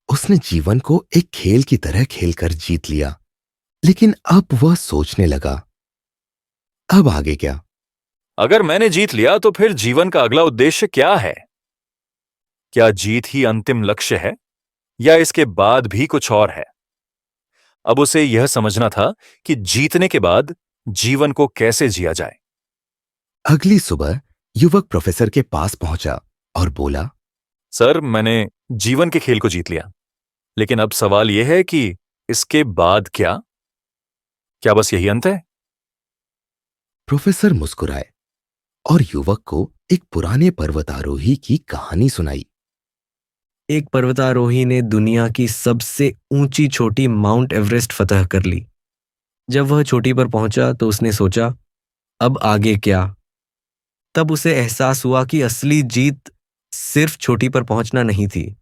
उसने जीवन को एक खेल की तरह खेलकर जीत लिया। लेकिन अब वह सोचने लगा, अब आगे क्या? अगर मैंने जीत लिया तो फिर जीवन का अगला उद्देश्य क्या है? क्या जीत ही अंतिम लक्ष्य है या इसके बाद भी कुछ और है? अब उसे यह समझना था कि जीतने के बाद जीवन को कैसे जिया जाए। अगली सुबह युवक प्रोफेसर के पास पहुंचा और बोला, सर, मैंने जीवन के खेल को जीत लिया, लेकिन अब सवाल यह है कि इसके बाद क्या? क्या बस यही अंत है? प्रोफेसर मुस्कुराए और युवक को एक पुराने पर्वतारोही की कहानी सुनाई। एक पर्वतारोही ने दुनिया की सबसे ऊंची चोटी माउंट एवरेस्ट फतह कर ली। जब वह चोटी पर पहुंचा तो उसने सोचा, अब आगे क्या? तब उसे एहसास हुआ कि असली जीत सिर्फ चोटी पर पहुंचना नहीं थी।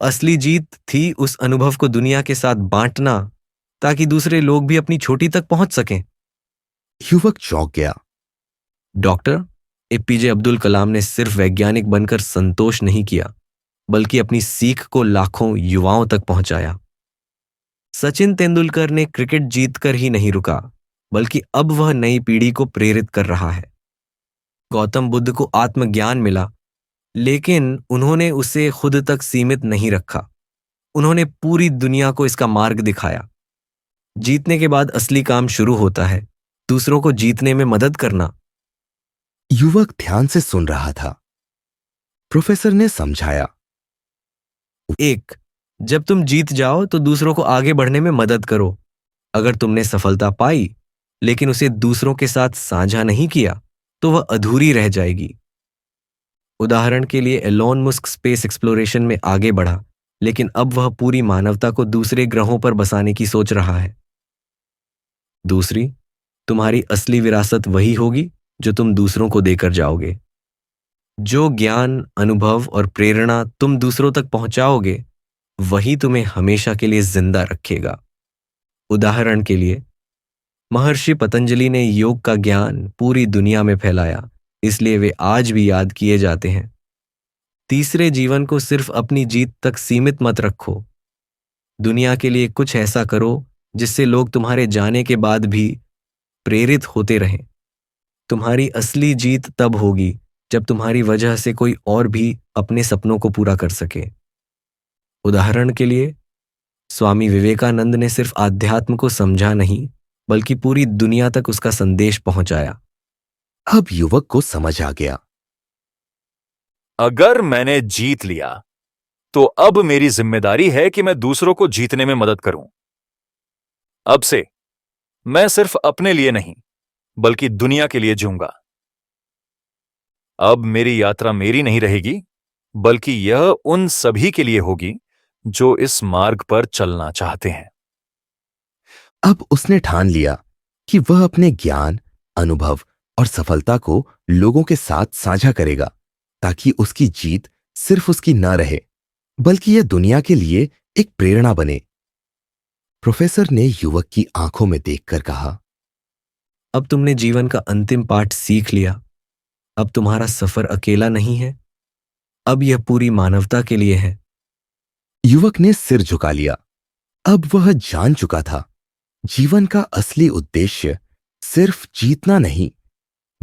असली जीत थी उस अनुभव को दुनिया के साथ बांटना, ताकि दूसरे लोग भी अपनी चोटी तक पहुंच सकें। युवक चौंक गया। डॉक्टर APJ अब्दुल कलाम ने सिर्फ वैज्ञानिक बनकर संतोष नहीं किया, बल्कि अपनी सीख को लाखों युवाओं तक पहुंचाया। सचिन तेंदुलकर ने क्रिकेट जीतकर ही नहीं रुका, बल्कि अब वह नई पीढ़ी को प्रेरित कर रहा है। गौतम बुद्ध को आत्मज्ञान मिला, लेकिन उन्होंने उसे खुद तक सीमित नहीं रखा। उन्होंने पूरी दुनिया को इसका मार्ग दिखाया। जीतने के बाद असली काम शुरू होता है, दूसरों को जीतने में मदद करना। युवक ध्यान से सुन रहा था। प्रोफेसर ने समझाया, 1. जब तुम जीत जाओ तो दूसरों को आगे बढ़ने में मदद करो। अगर तुमने सफलता पाई लेकिन उसे दूसरों के साथ साझा नहीं किया तो वह अधूरी रह जाएगी। उदाहरण के लिए, एलोन मस्क स्पेस एक्सप्लोरेशन में आगे बढ़ा, लेकिन अब वह पूरी मानवता को दूसरे ग्रहों पर बसाने की सोच रहा है। दूसरी, तुम्हारी असली विरासत वही होगी जो तुम दूसरों को देकर जाओगे। जो ज्ञान, अनुभव और प्रेरणा तुम दूसरों तक पहुंचाओगे, वही तुम्हें हमेशा के लिए जिंदा रखेगा। उदाहरण के लिए, महर्षि पतंजलि ने योग का ज्ञान पूरी दुनिया में फैलाया, इसलिए वे आज भी याद किए जाते हैं। तीसरे जीवन को सिर्फ अपनी जीत तक सीमित मत रखो। दुनिया के लिए कुछ ऐसा करो जिससे लोग तुम्हारे जाने के बाद भी प्रेरित होते रहें। तुम्हारी असली जीत तब होगी जब तुम्हारी वजह से कोई और भी अपने सपनों को पूरा कर सके। उदाहरण के लिए, स्वामी विवेकानंद ने सिर्फ आध्यात्म को समझा नहीं, बल्कि पूरी दुनिया तक उसका संदेश पहुंचाया। अब युवक को समझ आ गया। अगर मैंने जीत लिया तो अब मेरी जिम्मेदारी है कि मैं दूसरों को जीतने में मदद करूं। अब से मैं सिर्फ अपने लिए नहीं, बल्कि दुनिया के लिए जीऊंगा। अब मेरी यात्रा मेरी नहीं रहेगी, बल्कि यह उन सभी के लिए होगी जो इस मार्ग पर चलना चाहते हैं। अब उसने ठान लिया कि वह अपने ज्ञान, अनुभव और सफलता को लोगों के साथ साझा करेगा, ताकि उसकी जीत सिर्फ उसकी न रहे, बल्कि यह दुनिया के लिए एक प्रेरणा बने। प्रोफेसर ने युवक की आंखों में देखकर कहा, अब तुमने जीवन का अंतिम पाठ सीख लिया। अब तुम्हारा सफर अकेला नहीं है, अब यह पूरी मानवता के लिए है। युवक ने सिर झुका लिया। अब वह जान चुका था, जीवन का असली उद्देश्य सिर्फ जीतना नहीं,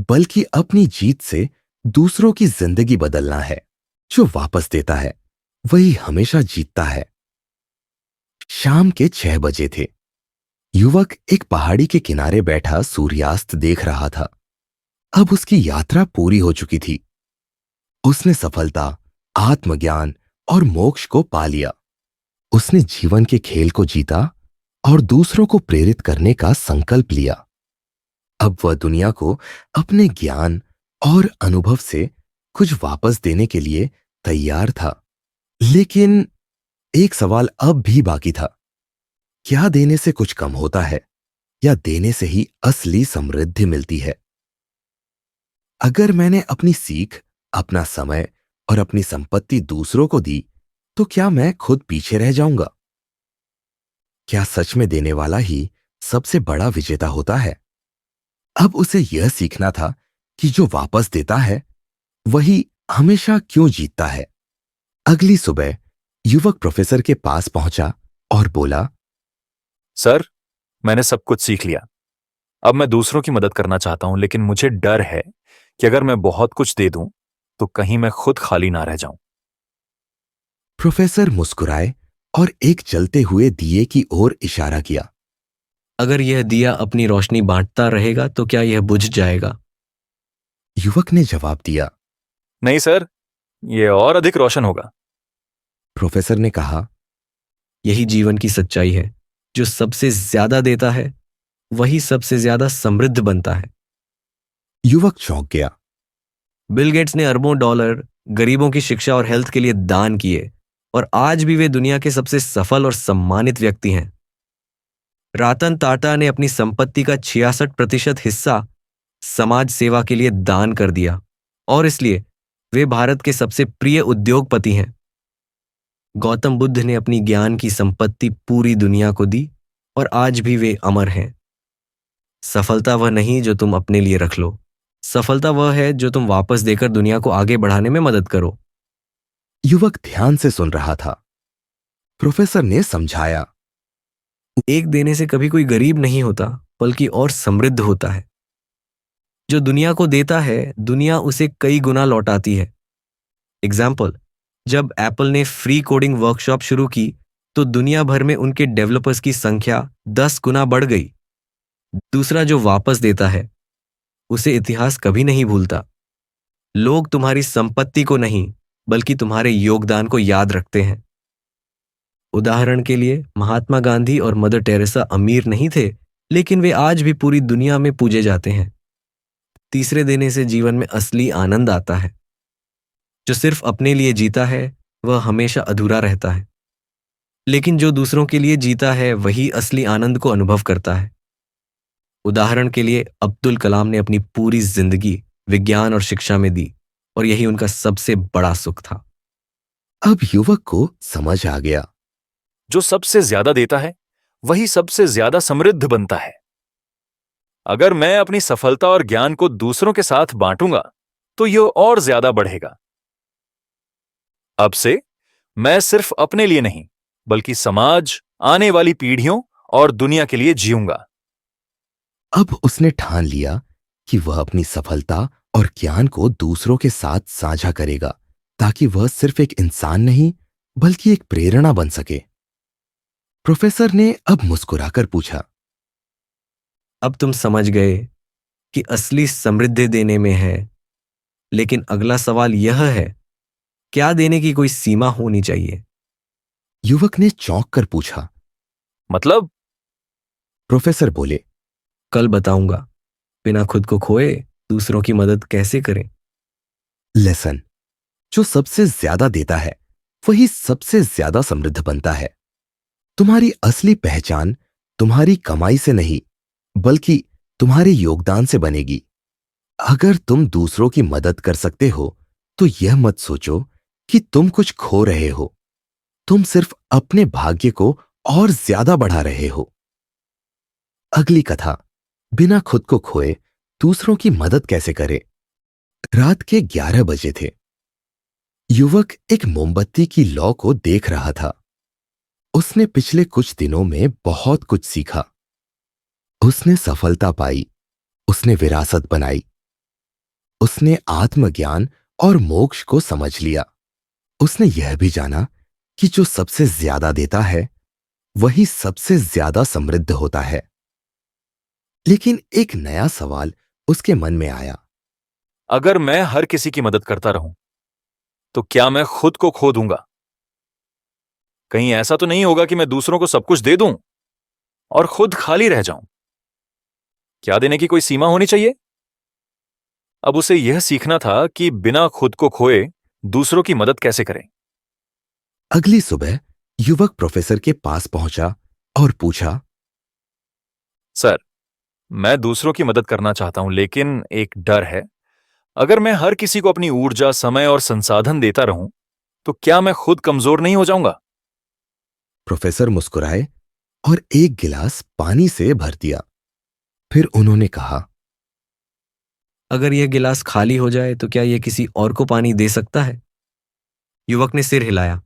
बल्कि अपनी जीत से दूसरों की जिंदगी बदलना है। जो वापस देता है वही हमेशा जीतता है। शाम के 6 बजे थे। युवक एक पहाड़ी के किनारे बैठा सूर्यास्त देख रहा था। अब उसकी यात्रा पूरी हो चुकी थी। उसने सफलता, आत्मज्ञान और मोक्ष को पा लिया। उसने जीवन के खेल को जीता और दूसरों को प्रेरित करने का संकल्प लिया। अब वह दुनिया को अपने ज्ञान और अनुभव से कुछ वापस देने के लिए तैयार था। लेकिन एक सवाल अब भी बाकी था, क्या देने से कुछ कम होता है या देने से ही असली समृद्धि मिलती है? अगर मैंने अपनी सीख, अपना समय और अपनी संपत्ति दूसरों को दी, तो क्या मैं खुद पीछे रह जाऊंगा? क्या सच में देने वाला ही सबसे बड़ा विजेता होता है? अब उसे यह सीखना था कि जो वापस देता है वही हमेशा क्यों जीतता है। अगली सुबह युवक प्रोफेसर के पास पहुंचा और बोला, सर, मैंने सब कुछ सीख लिया। अब मैं दूसरों की मदद करना चाहता हूं, लेकिन मुझे डर है कि अगर मैं बहुत कुछ दे दूं तो कहीं मैं खुद खाली ना रह जाऊं। प्रोफेसर मुस्कुराए और एक जलते हुए दिए की ओर इशारा किया। अगर यह दिया अपनी रोशनी बांटता रहेगा तो क्या यह बुझ जाएगा? युवक ने जवाब दिया। नहीं सर, यह और अधिक रोशन होगा। प्रोफेसर ने कहा, यही जीवन की सच्चाई है। जो सबसे ज्यादा देता है वही सबसे ज्यादा समृद्ध बनता है। युवक चौंक गया। बिल गेट्स ने अरबों डॉलर गरीबों की शिक्षा और हेल्थ के लिए दान किए, और आज भी वे दुनिया के सबसे सफल और सम्मानित व्यक्ति हैं। रतन टाटा ने अपनी संपत्ति का 66% हिस्सा समाज सेवा के लिए दान कर दिया, और इसलिए वे भारत के सबसे प्रिय उद्योगपति हैं। गौतम बुद्ध ने अपनी ज्ञान की संपत्ति पूरी दुनिया को दी, और आज भी वे अमर हैं। सफलता वह नहीं जो तुम अपने लिए रख लो, सफलता वह है जो तुम वापस देकर दुनिया को आगे बढ़ाने में मदद करो। युवक ध्यान से सुन रहा था। प्रोफेसर ने समझाया, एक देने से कभी कोई गरीब नहीं होता, बल्कि और समृद्ध होता है। जो दुनिया को देता है, दुनिया उसे कई गुना लौटाती है। एग्जाम्पल, जब एप्पल ने फ्री कोडिंग वर्कशॉप शुरू की तो दुनिया भर में उनके डेवलपर्स की संख्या 10 गुना बढ़ गई। दूसरा जो वापस देता है उसे इतिहास कभी नहीं भूलता। लोग तुम्हारी संपत्ति को नहीं, बल्कि तुम्हारे योगदान को याद रखते हैं। उदाहरण के लिए, महात्मा गांधी और मदर टेरेसा अमीर नहीं थे, लेकिन वे आज भी पूरी दुनिया में पूजे जाते हैं। तीसरे देने से जीवन में असली आनंद आता है। जो सिर्फ अपने लिए जीता है वह हमेशा अधूरा रहता है, लेकिन जो दूसरों के लिए जीता है वही असली आनंद को अनुभव करता है। उदाहरण के लिए, अब्दुल कलाम ने अपनी पूरी जिंदगी विज्ञान और शिक्षा में दी, और यही उनका सबसे बड़ा सुख था। अब युवक को समझ आ गया। जो सबसे ज्यादा देता है वही सबसे ज्यादा समृद्ध बनता है। अगर मैं अपनी सफलता और ज्ञान को दूसरों के साथ बांटूंगा तो यह और ज्यादा बढ़ेगा। अब से मैं सिर्फ अपने लिए नहीं बल्कि समाज, आने वाली पीढ़ियों और दुनिया के लिए जीऊंगा। अब उसने ठान लिया कि वह अपनी सफलता और ज्ञान को दूसरों के साथ साझा करेगा, ताकि वह सिर्फ एक इंसान नहीं बल्कि एक प्रेरणा बन सके। प्रोफेसर ने अब मुस्कुराकर पूछा, अब तुम समझ गए कि असली समृद्धि देने में है, लेकिन अगला सवाल यह है, क्या देने की कोई सीमा होनी चाहिए? युवक ने चौंक कर पूछा। मतलब? प्रोफेसर बोले, कल बताऊंगा। बिना खुद को खोए दूसरों की मदद कैसे करें। लेसन, जो सबसे ज्यादा देता है वही सबसे ज्यादा समृद्ध बनता है। तुम्हारी असली पहचान तुम्हारी कमाई से नहीं बल्कि तुम्हारे योगदान से बनेगी। अगर तुम दूसरों की मदद कर सकते हो तो यह मत सोचो कि तुम कुछ खो रहे हो, तुम सिर्फ अपने भाग्य को और ज्यादा बढ़ा रहे हो। अगली कथा, बिना खुद को खोए दूसरों की मदद कैसे करें। रात के 11 बजे थे। युवक एक मोमबत्ती की लौ को देख रहा था। उसने पिछले कुछ दिनों में बहुत कुछ सीखा। उसने सफलता पाई, उसने विरासत बनाई, उसने आत्मज्ञान और मोक्ष को समझ लिया। उसने यह भी जाना कि जो सबसे ज्यादा देता है वही सबसे ज्यादा समृद्ध होता है। लेकिन एक नया सवाल उसके मन में आया। अगर मैं हर किसी की मदद करता रहूं तो क्या मैं खुद को खो दूंगा? कहीं ऐसा तो नहीं होगा कि मैं दूसरों को सब कुछ दे दूं और खुद खाली रह जाऊं? क्या देने की कोई सीमा होनी चाहिए? अब उसे यह सीखना था कि बिना खुद को खोए दूसरों की मदद कैसे करें। अगली सुबह युवक प्रोफेसर के पास पहुंचा और पूछा, सर, मैं दूसरों की मदद करना चाहता हूं, लेकिन एक डर है। अगर मैं हर किसी को अपनी ऊर्जा, समय और संसाधन देता रहूं तो क्या मैं खुद कमजोर नहीं हो जाऊंगा? प्रोफेसर मुस्कुराए और एक गिलास पानी से भर दिया। फिर उन्होंने कहा, अगर यह गिलास खाली हो जाए तो क्या यह किसी और को पानी दे सकता है? युवक ने सिर हिलाया।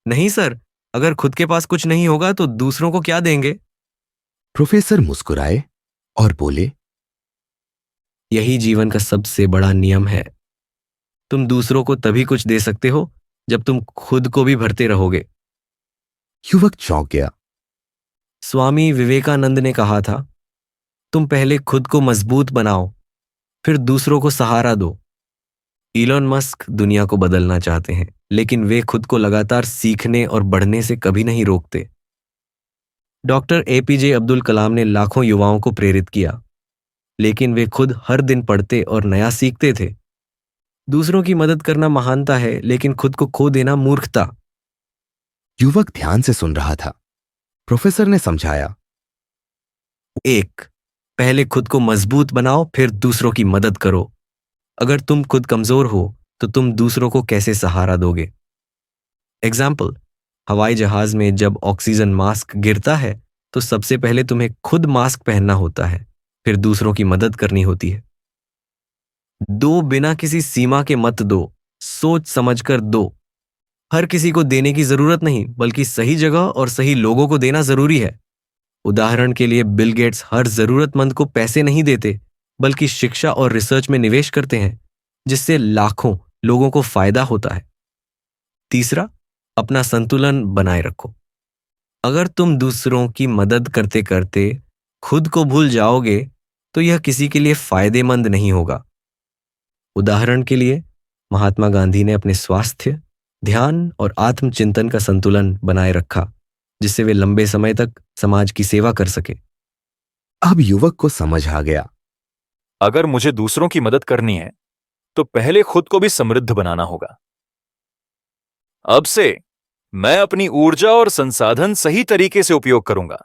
नहीं सर, अगर खुद के पास कुछ नहीं होगा तो दूसरों को क्या देंगे? प्रोफेसर मुस्कुराए और बोले, यही जीवन का सबसे बड़ा नियम है। तुम दूसरों को तभी कुछ दे सकते हो जब तुम खुद को भी भरते रहोगे। युवक चौंक गया। स्वामी विवेकानंद ने कहा था, तुम पहले खुद को मजबूत बनाओ, फिर दूसरों को सहारा दो। इलॉन मस्क दुनिया को बदलना चाहते हैं, लेकिन वे खुद को लगातार सीखने और बढ़ने से कभी नहीं रोकते। डॉक्टर एपीजे अब्दुल कलाम ने लाखों युवाओं को प्रेरित किया, लेकिन वे खुद हर दिन पढ़ते और नया सीखते थे। दूसरों की मदद करना महानता है, लेकिन खुद को खो देना मूर्खता। युवक ध्यान से सुन रहा था। प्रोफेसर ने समझाया, एक, पहले खुद को मजबूत बनाओ, फिर दूसरों की मदद करो। अगर तुम खुद कमजोर हो तो तुम दूसरों को कैसे सहारा दोगे? एग्जाम्पल, हवाई जहाज में जब ऑक्सीजन मास्क गिरता है तो सबसे पहले तुम्हें खुद मास्क पहनना होता है, फिर दूसरों की मदद करनी होती है। दो, बिना किसी सीमा के मत दो, सोच समझकर दो। हर किसी को देने की जरूरत नहीं, बल्कि सही जगह और सही लोगों को देना जरूरी है। उदाहरण के लिए बिल गेट्स हर जरूरतमंद को पैसे नहीं देते, बल्कि शिक्षा और रिसर्च में निवेश करते हैं, जिससे लाखों लोगों को फायदा होता है। तीसरा, अपना संतुलन बनाए रखो। अगर तुम दूसरों की मदद करते करते खुद को भूल जाओगे तो यह किसी के लिए फायदेमंद नहीं होगा। उदाहरण के लिए, महात्मा गांधी ने अपने स्वास्थ्य, ध्यान और आत्मचिंतन का संतुलन बनाए रखा, जिससे वे लंबे समय तक समाज की सेवा कर सके। अब युवक को समझ आ गया। अगर मुझे दूसरों की मदद करनी है तो पहले खुद को भी समृद्ध बनाना होगा। अब से मैं अपनी ऊर्जा और संसाधन सही तरीके से उपयोग करूंगा।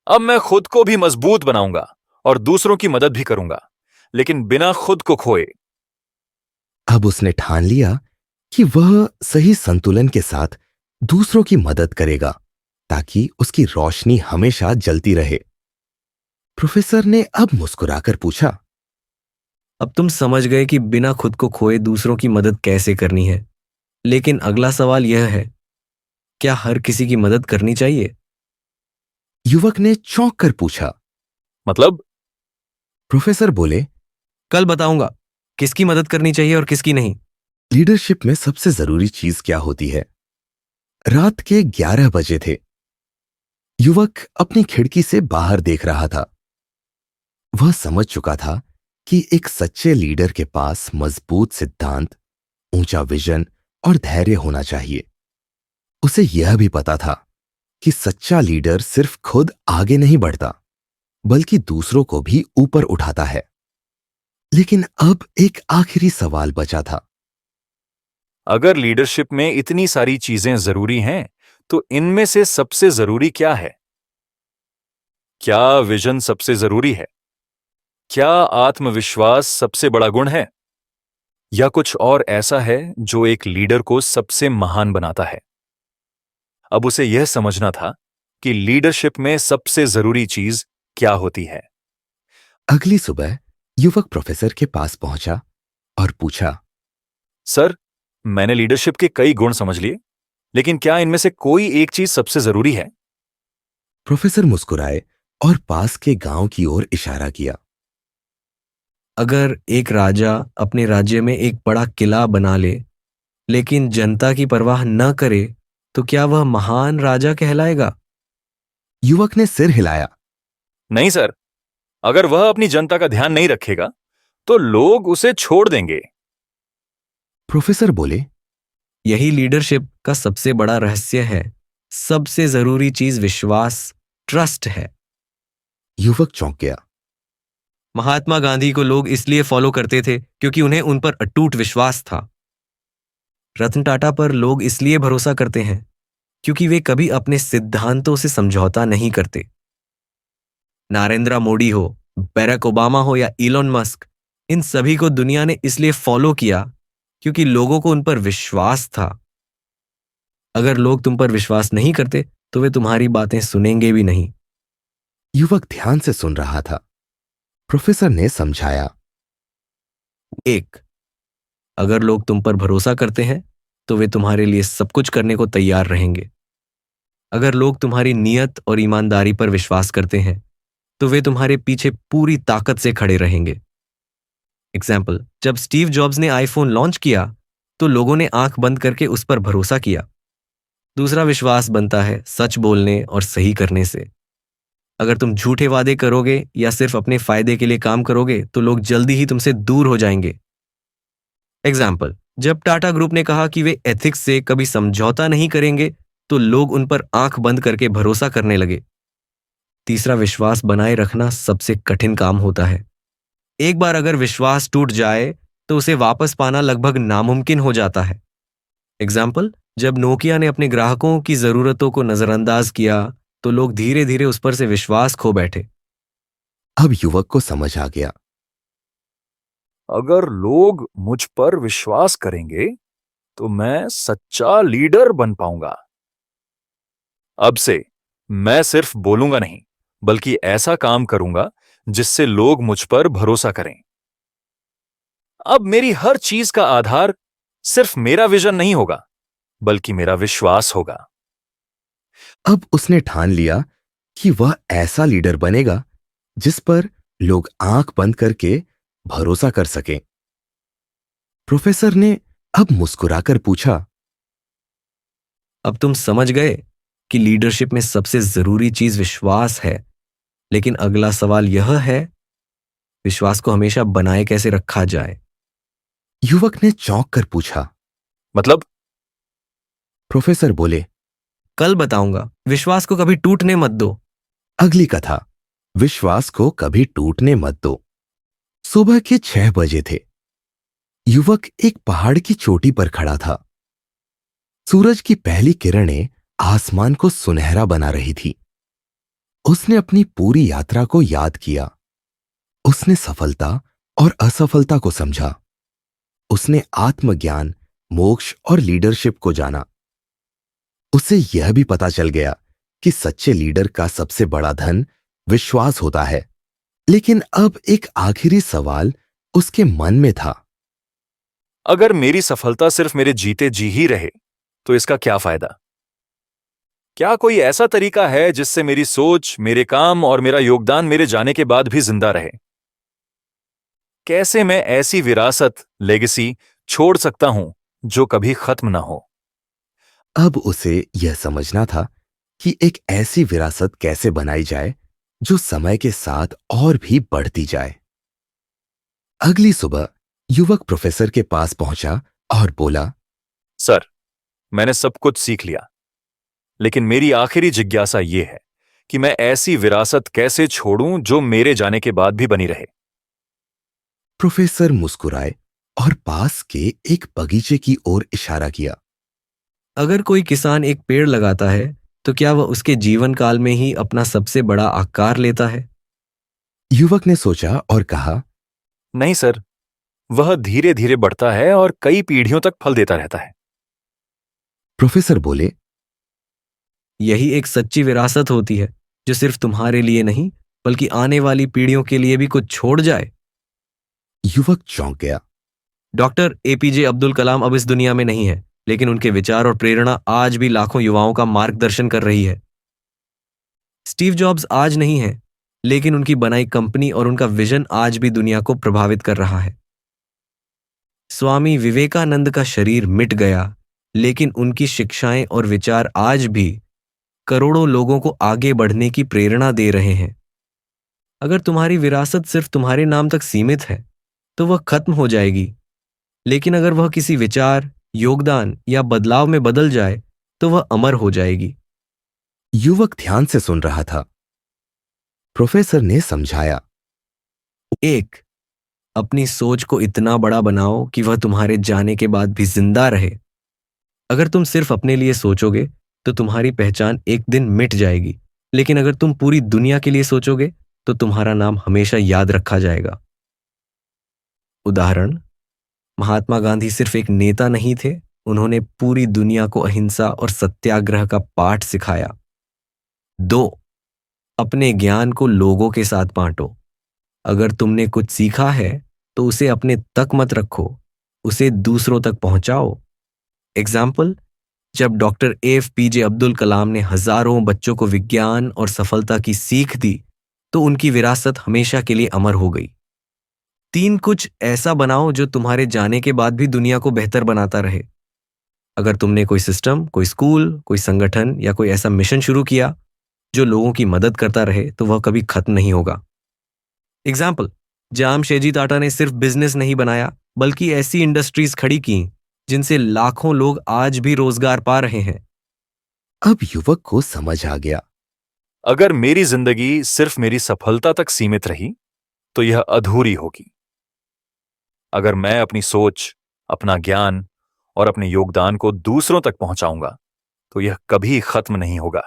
अब मैं खुद को भी मजबूत बनाऊंगा और दूसरों की मदद भी करूंगा, लेकिन बिना खुद को खोए। अब उसने ठान लिया कि वह सही संतुलन के साथ दूसरों की मदद करेगा ताकि उसकी रोशनी हमेशा जलती रहे। प्रोफेसर ने अब मुस्कुराकर पूछा, अब तुम समझ गए कि बिना खुद को खोए दूसरों की मदद कैसे करनी है। लेकिन अगला सवाल यह है, क्या हर किसी की मदद करनी चाहिए? युवक ने चौंक कर पूछा। मतलब? प्रोफेसर बोले, कल बताऊंगा किसकी मदद करनी चाहिए और किसकी नहीं। लीडरशिप में सबसे जरूरी चीज क्या होती है? रात के 11 बजे थे। युवक अपनी खिड़की से बाहर देख रहा था। वह समझ चुका था कि एक सच्चे लीडर के पास मजबूत सिद्धांत, ऊंचा विजन और धैर्य होना चाहिए। उसे यह भी पता था कि सच्चा लीडर सिर्फ खुद आगे नहीं बढ़ता, बल्कि दूसरों को भी ऊपर उठाता है। लेकिन अब एक आखिरी सवाल बचा था। अगर लीडरशिप में इतनी सारी चीजें जरूरी हैं, तो इनमें से सबसे जरूरी क्या है? क्या विजन सबसे जरूरी है? क्या आत्मविश्वास सबसे बड़ा गुण है? या कुछ और ऐसा है जो एक लीडर को सबसे महान बनाता है? अब उसे यह समझना था कि लीडरशिप में सबसे जरूरी चीज क्या होती है। अगली सुबह युवक प्रोफेसर के पास पहुंचा और पूछा, सर, मैंने लीडरशिप के कई गुण समझ लिए, लेकिन क्या इनमें से कोई एक चीज सबसे जरूरी है? प्रोफेसर मुस्कुराए और पास के गांव की ओर इशारा किया। अगर एक राजा अपने राज्य में एक बड़ा किला बना ले, लेकिन जनता की परवाह न करे, तो क्या वह महान राजा कहलाएगा? युवक ने सिर हिलाया। नहीं सर, अगर वह अपनी जनता का ध्यान नहीं रखेगा, तो लोग उसे छोड़ देंगे। प्रोफेसर बोले, यही लीडरशिप का सबसे बड़ा रहस्य है। सबसे जरूरी चीज विश्वास, ट्रस्ट है। युवक चौंक गया। महात्मा गांधी को लोग इसलिए फॉलो करते थे क्योंकि उन्हें उन पर अटूट विश्वास था। रतन टाटा पर लोग इसलिए भरोसा करते हैं क्योंकि वे कभी अपने सिद्धांतों से समझौता नहीं करते। नरेंद्र मोदी हो, बैरक ओबामा हो या इलॉन मस्क, इन सभी को दुनिया ने इसलिए फॉलो किया क्योंकि लोगों को उन पर विश्वास था। अगर लोग तुम पर विश्वास नहीं करते तो वे तुम्हारी बातें सुनेंगे भी नहीं। युवक ध्यान से सुन रहा था। प्रोफेसर ने समझाया, 1, अगर लोग तुम पर भरोसा करते हैं तो वे तुम्हारे लिए सब कुछ करने को तैयार रहेंगे। अगर लोग तुम्हारी नीयत और ईमानदारी पर विश्वास करते हैं तो वे तुम्हारे पीछे पूरी ताकत से खड़े रहेंगे। एग्जाम्पल, जब स्टीव जॉब्स ने आईफोन लॉन्च किया तो लोगों ने आंख बंद करके उस पर भरोसा किया। दूसरा विश्वास बनता है सच बोलने और सही करने से। अगर तुम झूठे वादे करोगे या सिर्फ अपने फायदे के लिए काम करोगे तो लोग जल्दी ही तुमसे दूर हो जाएंगे। एग्जाम्पल, जब टाटा ग्रुप ने कहा कि वे एथिक्स से कभी समझौता नहीं करेंगे तो लोग उन पर आंख बंद करके भरोसा करने लगे। तीसरा विश्वास बनाए रखना सबसे कठिन काम होता है। एक बार अगर विश्वास टूट जाए तो उसे वापस पाना लगभग नामुमकिन हो जाता है। एग्जाम्पल, जब नोकिया ने अपने ग्राहकों की जरूरतों को नजरअंदाज किया तो लोग धीरे धीरे उस पर से विश्वास खो बैठे। अब युवक को समझ आ गया। अगर लोग मुझ पर विश्वास करेंगे तो मैं सच्चा लीडर बन पाऊंगा। अब से मैं सिर्फ बोलूंगा नहीं, बल्कि ऐसा काम करूंगा जिससे लोग मुझ पर भरोसा करें। अब मेरी हर चीज का आधार सिर्फ मेरा विजन नहीं होगा, बल्कि मेरा विश्वास होगा। अब उसने ठान लिया कि वह ऐसा लीडर बनेगा जिस पर लोग आंख बंद करके भरोसा कर सकें। प्रोफेसर ने अब मुस्कुराकर पूछा, अब तुम समझ गए कि लीडरशिप में सबसे जरूरी चीज विश्वास है। लेकिन अगला सवाल यह है, विश्वास को हमेशा बनाए कैसे रखा जाए? युवक ने चौंक कर पूछा। मतलब? प्रोफेसर बोले, कल बताऊंगा। विश्वास को कभी टूटने मत दो। अगली कथा, विश्वास को कभी टूटने मत दो। सुबह के 6 बजे थे। युवक एक पहाड़ की चोटी पर खड़ा था। सूरज की पहली किरणें आसमान को सुनहरा बना रही थी। उसने अपनी पूरी यात्रा को याद किया। उसने सफलता और असफलता को समझा। उसने आत्मज्ञान, मोक्ष और लीडरशिप को जाना। उसे यह भी पता चल गया कि सच्चे लीडर का सबसे बड़ा धन विश्वास होता है। लेकिन अब एक आखिरी सवाल उसके मन में था। अगर मेरी सफलता सिर्फ मेरे जीते जी ही रहे तो इसका क्या फायदा? क्या कोई ऐसा तरीका है जिससे मेरी सोच, मेरे काम और मेरा योगदान मेरे जाने के बाद भी जिंदा रहे? कैसे मैं ऐसी विरासत, लेगेसी छोड़ सकता हूं जो कभी खत्म ना हो? अब उसे यह समझना था कि एक ऐसी विरासत कैसे बनाई जाए जो समय के साथ और भी बढ़ती जाए। अगली सुबह युवक प्रोफेसर के पास पहुंचा और बोला, सर, मैंने सब कुछ सीख लिया, लेकिन मेरी आखिरी जिज्ञासा यह है कि मैं ऐसी विरासत कैसे छोड़ूं जो मेरे जाने के बाद भी बनी रहे। प्रोफेसर मुस्कुराए और पास के एक बगीचे की ओर इशारा किया। अगर कोई किसान एक पेड़ लगाता है तो क्या वह उसके जीवन काल में ही अपना सबसे बड़ा आकार लेता है? युवक ने सोचा और कहा, नहीं सर, वह धीरे धीरे बढ़ता है और कई पीढ़ियों तक फल देता रहता है। प्रोफेसर बोले, यही एक सच्ची विरासत होती है जो सिर्फ तुम्हारे लिए नहीं बल्कि आने वाली पीढ़ियों के लिए भी कुछ छोड़ जाए। युवक चौंक गया। डॉक्टर एपीजे अब्दुल कलाम अब इस दुनिया में नहीं है, लेकिन उनके विचार और प्रेरणा आज भी लाखों युवाओं का मार्गदर्शन कर रही है। स्टीव जॉब्स आज नहीं है, लेकिन उनकी बनाई कंपनी और उनका विजन आज भी दुनिया को प्रभावित कर रहा है। स्वामी विवेकानंद का शरीर मिट गया, लेकिन उनकी शिक्षाएं और विचार आज भी करोड़ों लोगों को आगे बढ़ने की प्रेरणा दे रहे हैं। अगर तुम्हारी विरासत सिर्फ तुम्हारे नाम तक सीमित है तो वह खत्म हो जाएगी, लेकिन अगर वह किसी विचार, योगदान या बदलाव में बदल जाए तो वह अमर हो जाएगी। युवक ध्यान से सुन रहा था। प्रोफेसर ने समझाया, 1. अपनी सोच को इतना बड़ा बनाओ कि वह तुम्हारे जाने के बाद भी जिंदा रहे। अगर तुम सिर्फ अपने लिए सोचोगे तो तुम्हारी पहचान एक दिन मिट जाएगी, लेकिन अगर तुम पूरी दुनिया के लिए सोचोगे तो तुम्हारा नाम हमेशा याद रखा जाएगा। उदाहरण, महात्मा गांधी सिर्फ एक नेता नहीं थे, उन्होंने पूरी दुनिया को अहिंसा और सत्याग्रह का पाठ सिखाया। 2. अपने ज्ञान को लोगों के साथ बांटो। अगर तुमने कुछ सीखा है तो उसे अपने तक मत रखो, उसे दूसरों तक पहुंचाओ। एग्जाम्पल, जब डॉक्टर एपीजे अब्दुल कलाम ने हजारों बच्चों को विज्ञान और सफलता की सीख दी तो उनकी विरासत हमेशा के लिए अमर हो गई। 3. कुछ ऐसा बनाओ जो तुम्हारे जाने के बाद भी दुनिया को बेहतर बनाता रहे। अगर तुमने कोई सिस्टम, कोई स्कूल, कोई संगठन या कोई ऐसा मिशन शुरू किया जो लोगों की मदद करता रहे तो वह कभी खत्म नहीं होगा। एग्जाम्पल, जामशेदजी टाटा ने सिर्फ बिजनेस नहीं बनाया बल्कि ऐसी इंडस्ट्रीज खड़ी की जिनसे लाखों लोग आज भी रोजगार पा रहे हैं। अब युवक को समझ आ गया। अगर मेरी जिंदगी सिर्फ मेरी सफलता तक सीमित रही तो यह अधूरी होगी। अगर मैं अपनी सोच, अपना ज्ञान और अपने योगदान को दूसरों तक पहुंचाऊंगा तो यह कभी खत्म नहीं होगा।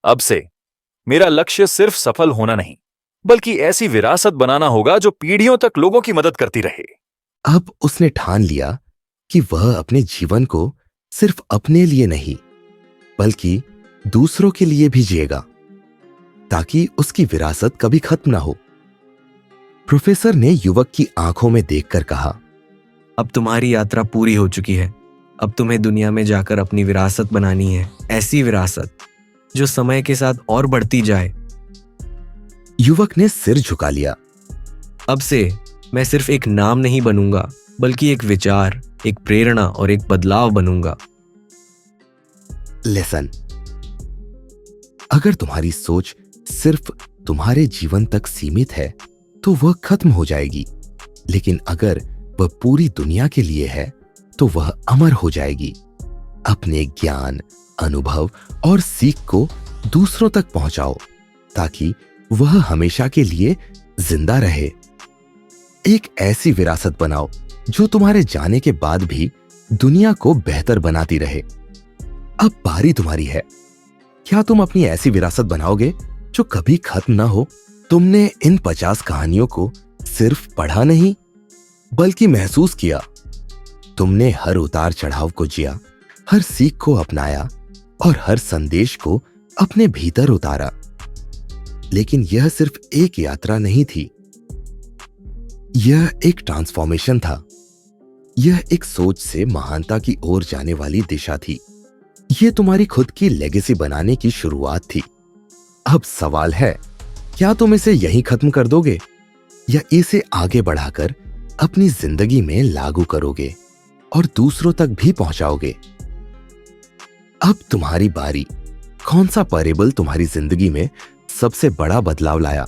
अब से मेरा लक्ष्य सिर्फ सफल होना नहीं बल्कि ऐसी विरासत बनाना होगा जो पीढ़ियों तक लोगों की मदद करती रहे। अब उसने ठान लिया कि वह अपने जीवन को सिर्फ अपने लिए नहीं बल्कि दूसरों के लिए भी जिएगा, ताकि उसकी विरासत कभी खत्म ना हो। प्रोफेसर ने युवक की आंखों में देखकर कहा, अब तुम्हारी यात्रा पूरी हो चुकी है। अब तुम्हें दुनिया में जाकर अपनी विरासत बनानी है, ऐसी विरासत जो समय के साथ और बढ़ती जाए। युवक ने सिर झुका लिया। अब से मैं सिर्फ एक नाम नहीं बनूंगा बल्कि एक विचार, एक प्रेरणा और एक बदलाव बनूंगा। लेसन, अगर तुम्हारी सोच सिर्फ तुम्हारे जीवन तक सीमित है तो वह खत्म हो जाएगी, लेकिन अगर वह पूरी दुनिया के लिए है तो वह अमर हो जाएगी। अपने ज्ञान, अनुभव और सीख को दूसरों तक पहुंचाओ ताकि वह हमेशा के लिए जिंदा रहे। एक ऐसी विरासत बनाओ जो तुम्हारे जाने के बाद भी दुनिया को बेहतर बनाती रहे। अब बारी तुम्हारी है। क्या तुम अपनी ऐसी विरासत बनाओगे जो कभी खत्म ना हो? तुमने इन 50 कहानियों को सिर्फ पढ़ा नहीं बल्कि महसूस किया। तुमने हर उतार चढ़ाव को जिया, हर सीख को अपनाया और हर संदेश को अपने भीतर उतारा। लेकिन यह सिर्फ एक यात्रा नहीं थी, यह एक ट्रांसफॉर्मेशन था। यह एक सोच से महानता की ओर जाने वाली दिशा थी। यह तुम्हारी खुद की लेगेसी बनाने की शुरुआत थी। अब सवाल है, क्या तुम इसे यहीं खत्म कर दोगे या इसे आगे बढ़ाकर अपनी जिंदगी में लागू करोगे और दूसरों तक भी पहुंचाओगे? अब तुम्हारी बारी। कौन सा परेबल तुम्हारी जिंदगी में सबसे बड़ा बदलाव लाया?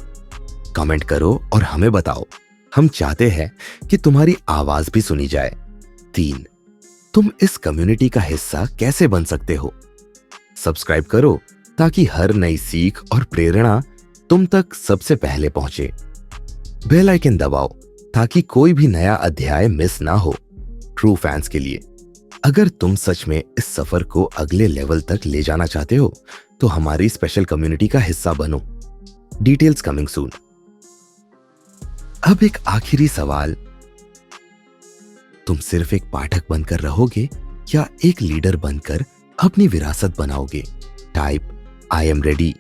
कमेंट करो और हमें बताओ। हम चाहते हैं कि तुम्हारी आवाज भी सुनी जाए। 3. तुम इस कम्युनिटी का हिस्सा कैसे बन सकते हो? सब्सक्राइब करो ताकि हर नई सीख और प्रेरणा तुम तक सबसे पहले पहुंचे। बेल आइकन दबाओ ताकि कोई भी नया अध्याय मिस ना हो। ट्रू फैंस के लिए, अगर तुम सच में इस सफर को अगले लेवल तक ले जाना चाहते हो तो हमारी स्पेशल कम्युनिटी का हिस्सा बनो। Details coming soon. अब एक आखिरी सवाल, तुम सिर्फ एक पाठक बनकर रहोगे या एक लीडर बनकर अपनी विरासत बनाओगे? टाइप आई एम रेडी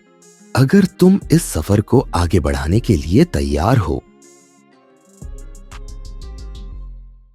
अगर तुम इस सफर को आगे बढ़ाने के लिए तैयार हो।